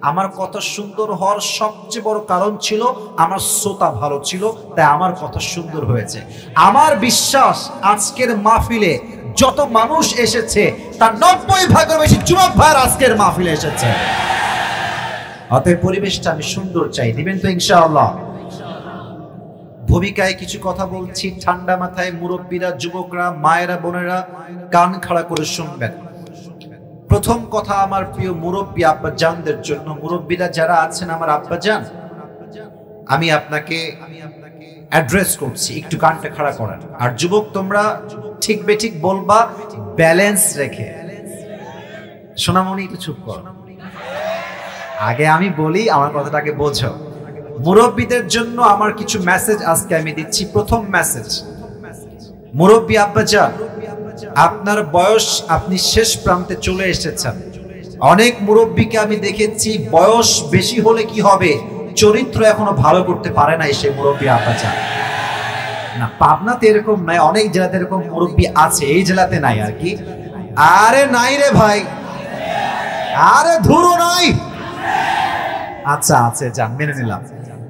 আমার কথা সুন্দর হওয়ার সবচেয়ে বড় কারণ ছিল আমার শ্রোতা ভালো ছিল, তাই আমার কথা সুন্দর হয়েছে। আমার বিশ্বাস আজকের মাহফিলে যত মানুষ এসেছে তার 90% বেশি যুবক ভাইয়ের আজকের মাহফিলে এসেছে। অতএব পরিবেশটা আমি সুন্দর চাই, দিবেন তো ইনশাআল্লাহ? ভূমিকায় কিছু কথা বলছি, ঠান্ডা মাথায় মুরব্বীরা, যুবকরা, মায়েরা, বোনেরা কান খাড়া করে শুনবেন। প্রথম কথা আমার প্রিয় মুরব্বী আব্বাজানদের জন্য। মুরব্বীরা যারা আছেন আমার আব্বাজান, আমি আপনাকে অ্যাড্রেস করছি, একটু কানটা খাড়া করেন। আর যুবক তোমরা ঠিক বেঠিক বলবা ব্যালেন্স রেখে, সোনামণি একটু চুপ কর, আগে আমি বলি, আমার কথাটাকে বোঝো। মুরব্বীদের জন্য আমার কিছু মেসেজ আজকে আমি দিচ্ছি। প্রথম মেসেজ, মুরব্বী আব্বাজান, আপনার বয়স, আপনি শেষ প্রান্তে চলে এসেছেন। অনেক মুরব্বীকে আমি দেখেছি বয়স বেশি হলে কি হবে, চরিত্র এখনো ভালো করতে পারে না সেই মুরব্বী আব্বাজান। না, পাবনাতে এরকম নাই, অনেক জেলাতে এরকম মুরব্বী আছে, এই জেলাতে নাই আর কি। আরে নাই রে ভাই, আরে ধুরো নাই। আচ্ছা আছে, যান মেনে নিলাম।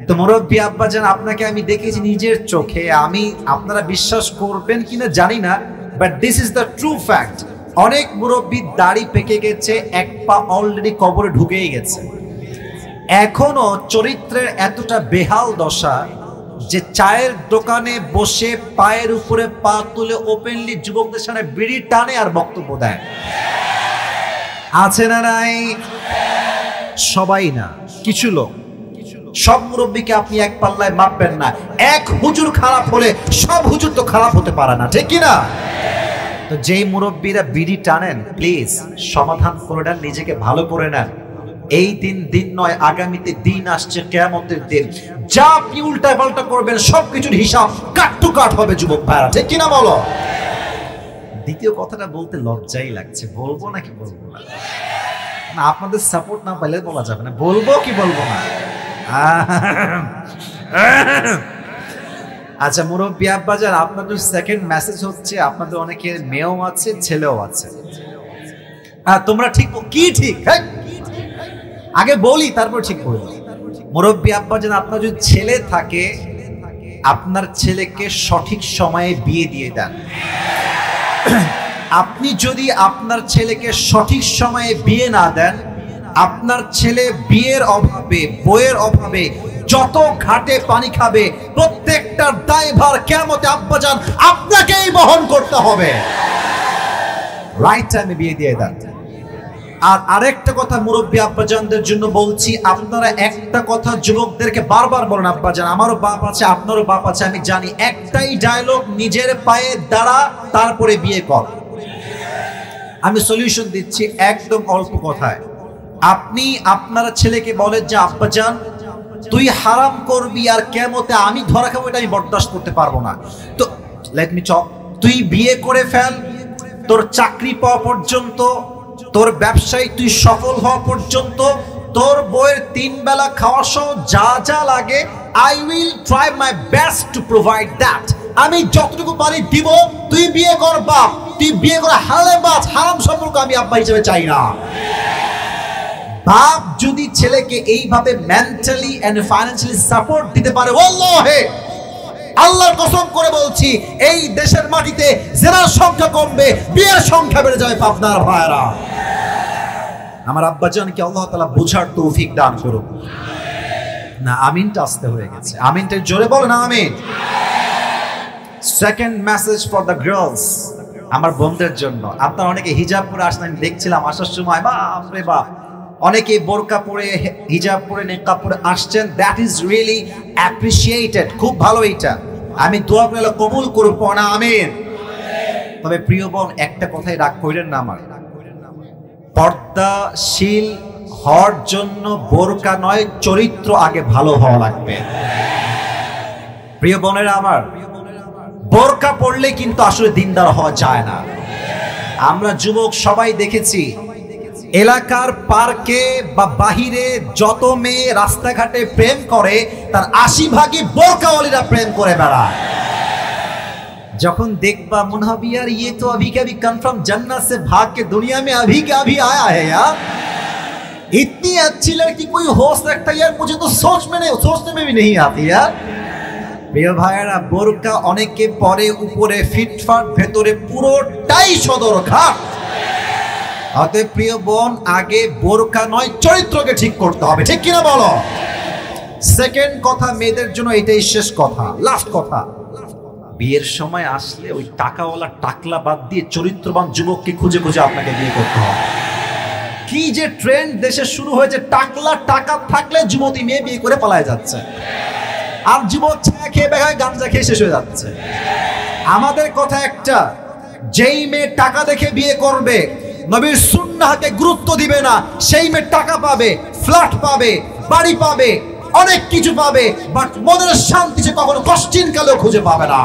তো মুরব্বী আব্বাজান, আপনাকে আমি দেখেছি নিজের চোখে, আমি আপনারা বিশ্বাস করবেন কিনা জানি না, but this is the true fact. অনেক মুরব্বী দাড়ি পেকে গেছে, এক পা অলরেডি কবরে ঢুকেই গেছে। এখনো চরিত্রের এতটা বেহাল দশা যে চায়ের দোকানে বসে পায়ের উপরে পা তুলে ওপেনলি যুবকদের সামনে বিড়ি টানে আর বক্তব্য দেয়। আছে না নাই? সবাই না, কিছু লোক। সব মুরব্বীকে আপনি এক পাল্লায় মাপবেন না। এক হুজুর খারাপ হলে সব হুজুর তো খারাপ হতে পারে না, ঠিক কি না? তো যেই মুরব্বীরা বিড়ি টানেন, প্লিজ সমাধান করে নেন, নিজেকে ভালো করে নেন। এই দিন নয়, আগামীতে দিন আসছে, কিয়ামতের দিন। যা আপনি উল্টা পাল্টা করবেন সবকিছুর হিসাব কাট টু কাট হবে যুবক ভাইরা, ঠিক কিনা বলো? দ্বিতীয় কথাটা বলতে লজ্জাই লাগছে, বলবো নাকি বলবো না? না, আপনাদের সাপোর্ট না পাইলে বলা যাবে না, বলবো কি বলবো না? আচ্ছা মুরব্বী আব্বাজান, আপনাদের সেকেন্ড মেসেজ হচ্ছে, আপনাদের অনেকের মেয়েও আছে, ছেলেও আছে। তোমরা ঠিক কি ঠিক? আগে বলি তারপর ঠিক বলি। মুরব্বী আব্বাজান, আপনার যদি ছেলে থাকে, আপনার ছেলেকে সঠিক সময়ে বিয়ে দিয়ে দেন। আপনি যদি আপনার ছেলেকে সঠিক সময়ে বিয়ে না দেন, আপনার ছেলে বিয়ের অভাবে, বইয়ের অভাবে যত ঘাটে পানি খাবে, প্রত্যেকটার দায়ভার কিয়ামতে আব্বাজান আপনাকেই বহন করতে হবে। রাইট টাইমে বিয়ে দিয়ে দেন। আর আরেকটা কথা মুরব্বী আব্বাজানদের জন্য বলছি, আপনারা একটা কথা যুবকদেরকে বারবার বলেন, আব্বাজান আমারও বাপ আছে, আপনারও বাপ আছে, আমি জানি, একটাই ডায়লগ, নিজের পায়ে দাঁড়া তারপরে বিয়ে কর। আমি সলিউশন দিচ্ছি একদম অল্প কথায়। আপনি আপনার ছেলেকে বলেন যে আব্বাজান তুই হারাম করবি আর কিয়ামতে আমি ধরা খাবো, এটা আমি বরদাস্ত করতে পারবো না। তো লেট মি টক, তুই বিয়ে করে ফেল, তোর চাকরি পাওয়া পর্যন্ত, তোর ব্যবসায় তুই সফল হওয়া পর্যন্ত, তোর বইয়ের 3 বেলা খাওয়া সহ যা যা লাগে, I will try my best to provide that. আমি যতটুকু পারি দিব, তুই বিয়ে কর বাপ, তুই বিয়ে করে হালে বাস, হারাম সম্পর্ক আমি আব্বা হিসেবে চাই না। বাপ যদি ছেলেকে এইভাবে মেন্টালি এন্ড ফাইন্যান্সিয়ালি সাপোর্ট দিতে পারে, ওয়াল্লাহি আল্লাহর কসম করে বলছি, এই দেশের মাটিতে জেনার সংখ্যা কমবে, বিয়ের সংখ্যা বেড়ে যাবে। পাবনার ভাইরা, আমার আব্বাজানকে আল্লাহ তাআলা বুঝার তৌফিক দান করুন। না, আমিনটা আসতে হয়ে গেছে, আমিনটা জোরে বলেন আমিন। Second message for the girls, আমার বোনদের জন্য। আপনারা অনেকে হিজাব পরে আসলেন, আমি দেখছিলাম আসার সময়, বাপ রে বাপ, অনেকে বোরকা পরে, হিজাব পরে, নিকাব পরে আসছেন। দ্যাট ইজ রিয়েলি অ্যাপ্রিসিয়েটেড, খুব ভালো। এইটা আমি দোয়া করে কবুল করব না, আমিন। তবে প্রিয় বোন, একটা কথাই রাগ কইলেন না, আমার পর্দাশীল হওয়ার জন্য বোরকা নয়, চরিত্র আগে ভালো হওয়া লাগবে। প্রিয় বোনেরা আমার, বোরকা পড়লে কিন্তু আসলে দিনদার হওয়া যায় না। আমরা যুবক সবাই দেখেছি, এলাকার পার্কে বা বাহিরে যত মেয়ে রাস্তাঘাটে প্রেম করে, তার 80 ভাগই বোরকাওয়ালিরা প্রেম করে বেড়ায়। যখন देखबा मन हबी यार ये तो अभी के अभी कन्फर्म जन्नत से भाग के दुनिया में अभी के अभी आया है यार, इतनी अच्छी लड़की कोई हो सकता है यार, मुझे तो सोचने में भी नहीं आती यार। প্রিয় ভাইরা, বোরকা অনেকে পরে উপরে ফিটফাট, ভেতরে পুরোটাই সদরঘাট। অতএব প্রিয় বোন, আগে বোরকা নয়, চরিত্রকে ঠিক করতে হবে, ঠিক কিনা বলো? সেকেন্ড কথা, মেয়েদের জন্য এটাই শেষ কথা, লাস্ট কথা। বিয়ের সময় আসলে ওই টাকাওয়ালা টাকলা বাদ দিয়ে চরিত্রবান যুবককে খুঁজে খুঁজে আপনাকে বিয়ে করতে হবে। কি যে ট্রেন্ড দেশে শুরু হয়েছে, টাকলা টাকা থাকলে যুবতী মেয়ে বিয়ে করে পালায় যাচ্ছে, আর যুবক ছায়া খেয়ে বেগায় গাঞ্জা খেয়ে শেষ হয়ে যাচ্ছে। আমাদের কথা একটা, যেই মেয়ে টাকা দেখে বিয়ে করবে, নবীর সুন্নাহকে গুরুত্ব দিবে না, সেই মেয়ে টাকা পাবে, ফ্ল্যাট পাবে, বাড়ি পাবে, অনেক কিছু পাবে, বাট মনের শান্তি সে কখনো কষ্টিন কালেও খুঁজে পাবে না।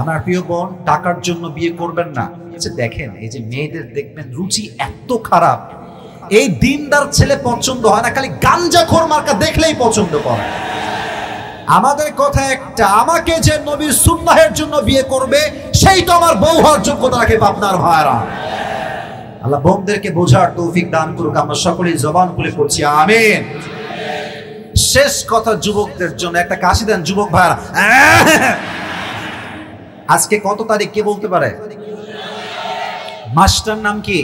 আমার প্রিয় বোন, টাকার জন্য বিয়ে করবেন না। আচ্ছা দেখেন, এই যে মেয়েদের দেখবেন রুচি এত খারাপ, এই দিনদার ছেলে পছন্দ হয় না, খালি গাঞ্জাখোর মার্কা দেখলেই পছন্দ করে। আমাদের কথা একটা, আমাকে যে নবীর সুন্নাহের জন্য বিয়ে করবে সেই তো আমার বউ হওয়ার যোগ্যতা রাখে। আপনার ভাইরা, আল্লাহ বোনদেরকে বোঝার তৌফিক দান করুক। আমরা সকলেই জবান খুলে পড়ছি আমিন। শেষ কথা যুবকদের জন্য একটা কাশি দেন যুবক ভাইরা। আজকে কত তারিখ কে বলতে পারে? মাস্টার নাম কি?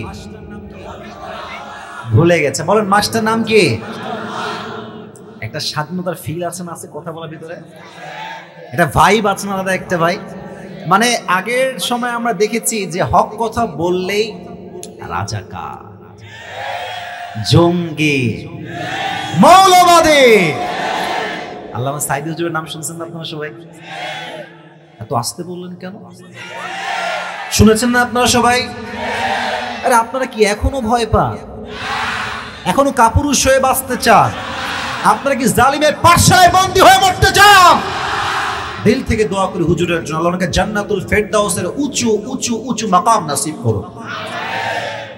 ভুলে গেছে, বলেন মাস্টার নাম কি? একটা স্বাধীনতার ফিল আছে না, আছে কথা বলার ভিতরে এটা ভাইব আছে না দাদা, একটা ভাই। মানে আগের সময় আমরা দেখেছি যে হক কথা বললেই রাজাকার, জঙ্গি, মৌলবাদী। আল্লামা সাইদ হুজুরের নাম শুনছেন না আপনারা সবাই? এত আসতে বললেন কেন? শুনেছেন না আপনারা সবাই? আরে আপনারা কি এখনো ভয় পান? এখনো কাপুরুষ হয়ে বাঁচতে চান? আপনারা কি জালিমের পাঠশালায় বন্দী হয়ে মরতে চান? দিল থেকে দোয়া করি হুজুরের জন্য, আল্লাহ ওনাকে জান্নাতুল ফেরদাউসের উঁচু উঁচু উঁচু মাকাম নসিব করুন।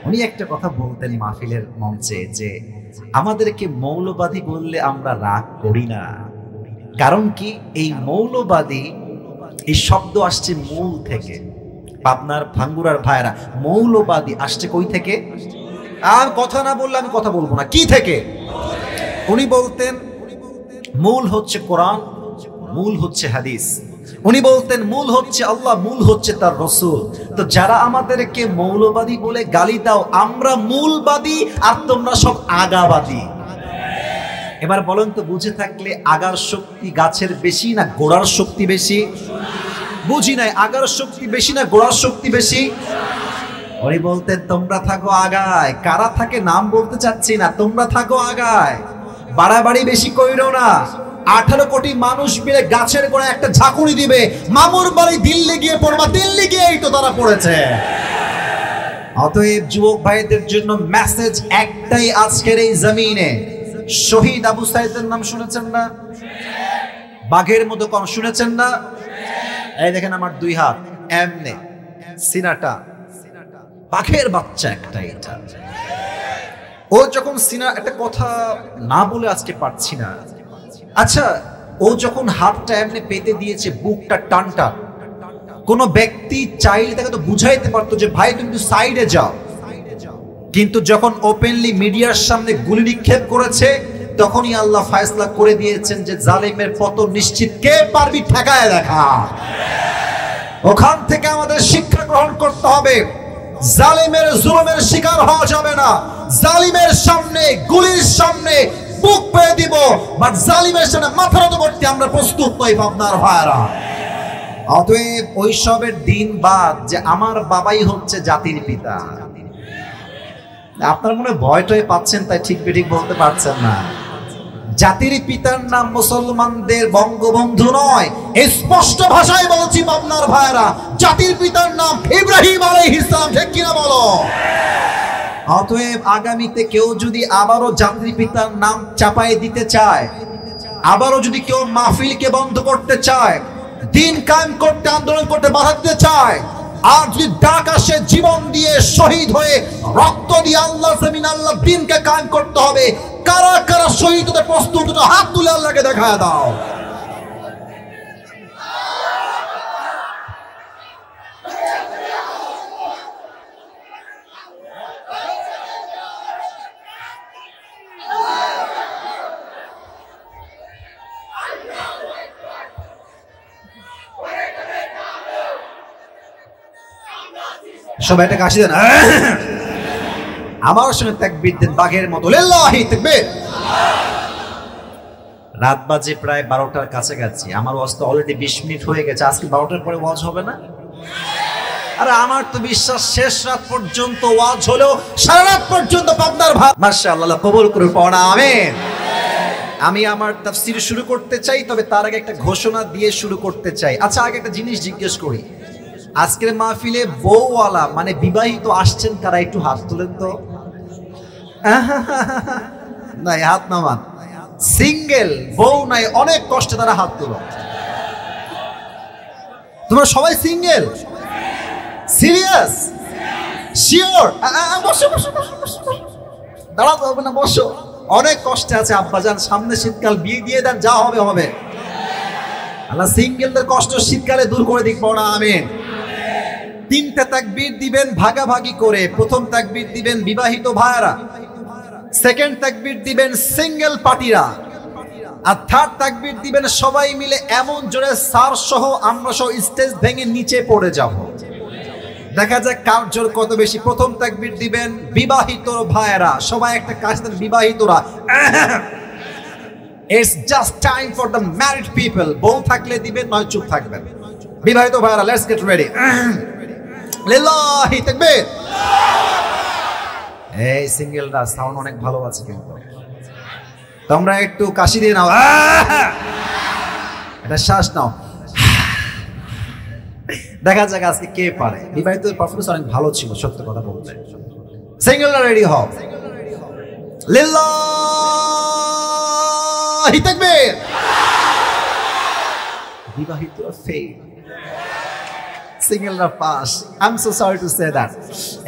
উনি একটা কথা বলতেন মাহফিলের মঞ্চে যে আমাদেরকে মৌলবাদী বললে আমরা রাগ করি না। কারণ কি, এই মৌলবাদী এই শব্দ আসছে মূল থেকে। পাবনার ভাঙ্গুরার ভাইরা, মৌলবাদী আসছে কই থেকে? আর কথা না বললে আমি কথা বলবো না। কি থেকে? উনি বলতেন মূল হচ্ছে কোরআন, মূল হচ্ছে হাদিস। উনি বলতেন মূল হচ্ছে আল্লাহ, মূল হচ্ছে তার রসুল। তো যারা আমাদেরকে মৌলবাদী বলে গালি দাও, আমরা মূলবাদী আর তোমরা সব আগাবাদী। এবার বলেন তো, বুঝে থাকলে আগার শক্তি গাছের বেশি না গোড়ার শক্তি বেশি? বুঝি নাই, আগার শক্তি বেশি না গোড়ার শক্তি বেশি? উনি বলতেন তোমরা থাকো আগায়। কারা থাকে নাম বলতে চাচ্ছি না, তোমরা থাকো আগায়, বাড়াবাড়ি বেশি কইরো না। 18 কোটি মানুষ মিলে গাছের গোড়ায় একটা ঝাঁকুনি দিবে, মামুর বাড়ি দিল্লি গিয়ে পড়বা, দিল্লি গিয়েই তো তারা পড়েছে। অতএব যুবক ভাইদের জন্য মেসেজ একটাই আজকের এই জমিনে, শহীদ আবু সাইদের নাম শুনেছেন না? বাঘের মতো কম শুনেছেন না? এই দেখেন আমার দুই হাত এমনে, সিনাটা বাঘের বাচ্চা একটা। এটা ও যখন সিনা, একটা কথা না বলে আজকে পারছি না। আচ্ছা, ও যখন হাতটা এমনি পেতে দিয়েছে, বুকটা টানটা, কোন ব্যক্তি চাইলে তাকে তো বুঝাইতে পারতো যে ভাই তুমি একটু সাইডে যাও। কিন্তু যখন ওপেনলি মিডিয়ার সামনে গুলি নিক্ষেপ করেছে, তখনই আল্লাহ ফয়সালা করে দিয়েছেন যে জালিমের পতন নিশ্চিত। কে পারবি ঠেকায় দেখা? ওখান থেকে আমাদের শিক্ষা গ্রহণ করতে হবে। জালিমের জুলুমের শিকার হওয়া যাবে না। জালিমের সামনে, গুলির সামনে বুক পেয়ে দিব, বাট জালিমের সামনে মাথা নত করতে আমরা প্রস্তুত নই। আপনার ভাইরা, অতএব ওইসবের দিন বাদ যে আমার বাবাই হচ্ছে জাতির পিতা। আপনার মনে ভয়টয় পাচ্ছেন, তাই ঠিক বেঠিক বলতে পারছেন না। জাতির পিতার নাম মুসলমানদের বঙ্গবন্ধু নয়, স্পষ্ট ভাষায় বলছি আপনার ভাইরা, জাতির পিতার নাম ইব্রাহিম আলাইহিস সালাম। ঠিক কিনা বলো? অতএব আগামীতে কেউ যদি আবারও জাতির পিতার নাম চাপাই দিতে চায়, আবারও যদি কেউ মাহফিলকে বন্ধ করতে চায়, দিন কায়েম করতে, আন্দোলন করতে বাধা দিতে চায়, আর যদি ডাক আসে জীবন দিয়ে, শহীদ হয়ে, রক্ত দিয়ে আল্লাহ জমিন, আল্লাহ দিনকে কায়েম করতে হবে, কারা কারা শহীদ হতে প্রস্তুত, হাত তুলে আল্লাহকে দেখা দাও। সবাই একটা কাশি দেন, আমার সঙ্গে তাকবীর দেন বাঘের মতো, লিল্লাহি তাকবীর। রাত বাজে প্রায় 12টার কাছাকাছি। আমার ওয়াজ তো অলরেডি 20 মিনিট হয়ে গেছে। আজকে 12টার পরে ওয়াজ হবে না? আরে আমার তো বিশ্বাস শেষ রাত পর্যন্ত ওয়াজ হলেও সারা রাত পর্যন্ত পাবনার ভাত। মাশাআল্লাহ, কবুল করে পড়া আমিন। আমি আমার তাফসীর শুরু করতে চাই, তবে তার আগে একটা ঘোষণা দিয়ে শুরু করতে চাই। আচ্ছা, আগে একটা জিনিস জিজ্ঞেস করি, আজকের মাহফিলে বউওয়ালা মানে বিবাহিত আসছেন কারা একটু হাত তোলেন তো। নাই, হাত নামান। সিঙ্গেল বউ নাই, অনেক কষ্টে তারা হাত তোলো। তোমরা সবাই সিঙ্গেল? সিরিয়াস? শিওর? বসো বসো বসো বসো, দাঁড়াতে হবে না, বসো। অনেক কষ্টে আছে আব্বাজান, সামনে শীতকাল, বিয়ে দিয়ে দেন, যা হবে হবে। আল্লাহ সিঙ্গেলদের কষ্ট শীতকালে দূর করে দিক, পড়া আমিন। 3টে তাকবীর দিবেন ভাগাভাগি করে। প্রথম তাকবীর দিবেন বিবাহিত ভাইরা, সেকেন্ড তাকবীর দিবেন সিঙ্গেল পার্টিরা, আর থার্ড তাকবীর দিবেন সবাই মিলে এমন জোরে সার সহ আমরা সহ স্টেজ ভেঙে নিচে পড়ে যাব। দেখা যাক কার জোর কত বেশি। প্রথম তাকবীর দিবেন বিবাহিত ভাইরা, সবাই একটা কাজ দেন, বিবাহিতরা। It's just time for the married people. বউ থাকলে দিবেন, নয় চুপ থাকবেন। বিবাহিত ভাইরা, let's get ready. লিল্লাহি তাকবীর। এই সিঙ্গেলরা সাউন্ড অনেক ভালো আছে কিন্তু, তোমরা একটু কাশি দিয়ে নাও, এটা শ্বাস নাও। দেখা যাক আজকে কে পারে। বিবাহিত পারফরমেন্স অনেক ভালো ছিল, সত্য কথা বলতে। সিঙ্গেলরা রেডি হও। লিল্লাহি তাকবীর। বিবাহিতরা ফেল, সিঙ্গেলরা pass. I am so sorry to say that.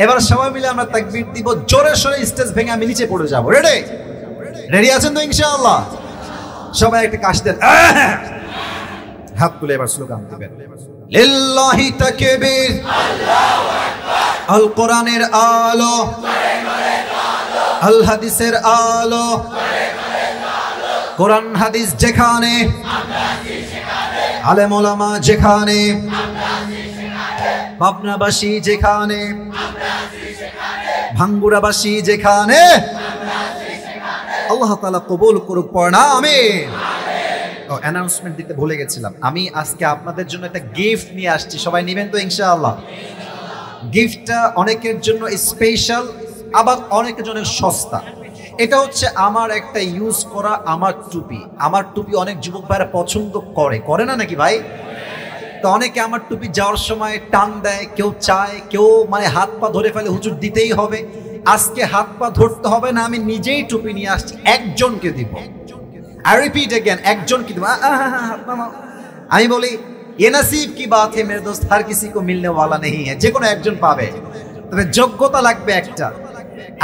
এবার সবাই মিলে আমরা তাকবীর দিব, জোরে সোরে স্টেজ ভেঙে আমি নিচে পড়ে যাব। রেডি? রেডি আছেন তো ইনশাআল্লাহ? সবাই একটা কাশ দেন, হাত তুলে এবার স্লোগান দিবেন, লিল্লাহি তাকবীর, আল্লাহু আকবার। আল কোরআনের আলো, আল হাদিসের আলো, কোরআন হাদিস যেখানে, আলেম ওলামা যেখানে, পাবনাবাসী যেখানে, ভাঙ্গুড়াবাসী যেখানে, আল্লাহ তাআলা কবুল করুক, পড়া আমিন। অ্যানাউন্সমেন্ট দিতে ভুলে গেছিলাম, আমি আজকে আপনাদের জন্য একটা গিফট নিয়ে আসছি, সবাই নেবেন তো ইনশাআল্লাহ? গিফটটা অনেকের জন্য স্পেশাল, আবার অনেকের জন্য সস্তা। এটা হচ্ছে আমার একটা ইউজ করা আমার টুপি। আমার টুপি অনেক যুবক ভাইরা পছন্দ করে না নাকি ভাই? তো অনেকে আমার টুপি যাওয়ার সময় টান দেয়, কেউ চায়, কেউ মানে হাত পা ধরে ফেলে, হুজুর দিতেই হবে। আজকে হাত পা ধরতে হবে না, আমি নিজেই টুপি নিয়ে আসছি, একজনকে দিব। I repeat again, একজনকে দিব। আমি বলি ये नसीब की बात है मेरे दोस्त, हर किसी को मिलने वाला नहीं है। যে কোনো একজন পাবে, তবে যোগ্যতা লাগবে একটা।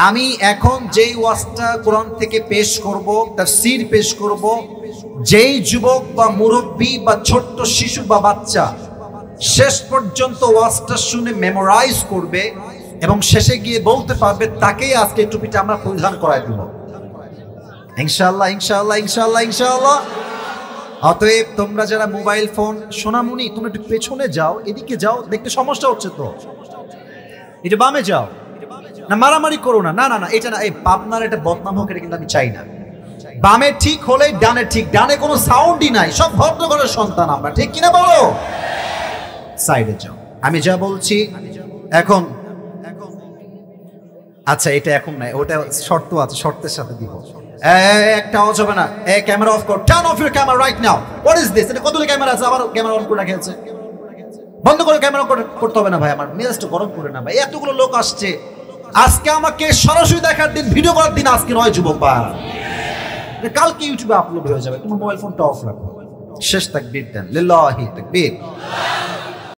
আমি এখন যেই ওয়াজটা কোরআন থেকে পেশ করব, তাফসীর পেশ করব, যেই যুবক বা মুরব্বী বা ছোট্ট শিশু বা বাচ্চা শেষ পর্যন্ত ওয়াজটা শুনে মেমোরাইজ করবে এবং শেষে গিয়ে বলতে পারবে, তাকেই আজকে টুপিটা আমরা পরিধান করাই দেব ইনশাআল্লাহ, ইনশাআল্লাহ, ইনশাআল্লাহ, ইনশাআল্লাহ। অতএব তোমরা যারা মোবাইল ফোন, সোনামণি তোমরা একটু পেছনে যাও, এদিকে যাও, দেখতে সমস্যা হচ্ছে তো, এটা বামে যাও না, মারামারি করো না, না না না, এটা না, এই পাবনার এটা বদনাম হোক, এটা কিন্তু আমি চাই না। বামে ঠিক হলে ডানে ঠিক, ডানে কোনো সাউন্ডই নাই, সব ভদ্র ঘরের সন্তান আমরা, ঠিক কিনা বলো? সাইডে যাও, আমি যা বলছি এখন। আচ্ছা এটা এখন নাই, ওটা শর্ত আছে, শর্তের সাথে দিব। একটা আওয়াজ হবে না, ক্যামেরা অফ কর, turn off your camera right now. What is this? এটা কতগুলো ক্যামেরা আছে, আবার ক্যামেরা অন করে রাখা আছে, বন্ধ করে ক্যামেরা করতে হবে না ভাই, আমার মেজাজটা গরম করে না ভাই, এতগুলো লোক আসছে। আজকে আমাকে সরাসরি দেখার দিন, ভিডিও করার দিন আজকে নয় যুবক ভাই, কালকে ইউটিউবে আপলোড হয়ে যাবে। তোমার মোবাইল ফোনটা অফ রাখো, শেষ তাকবীর দেন, লিল্লাহি তাকবীর।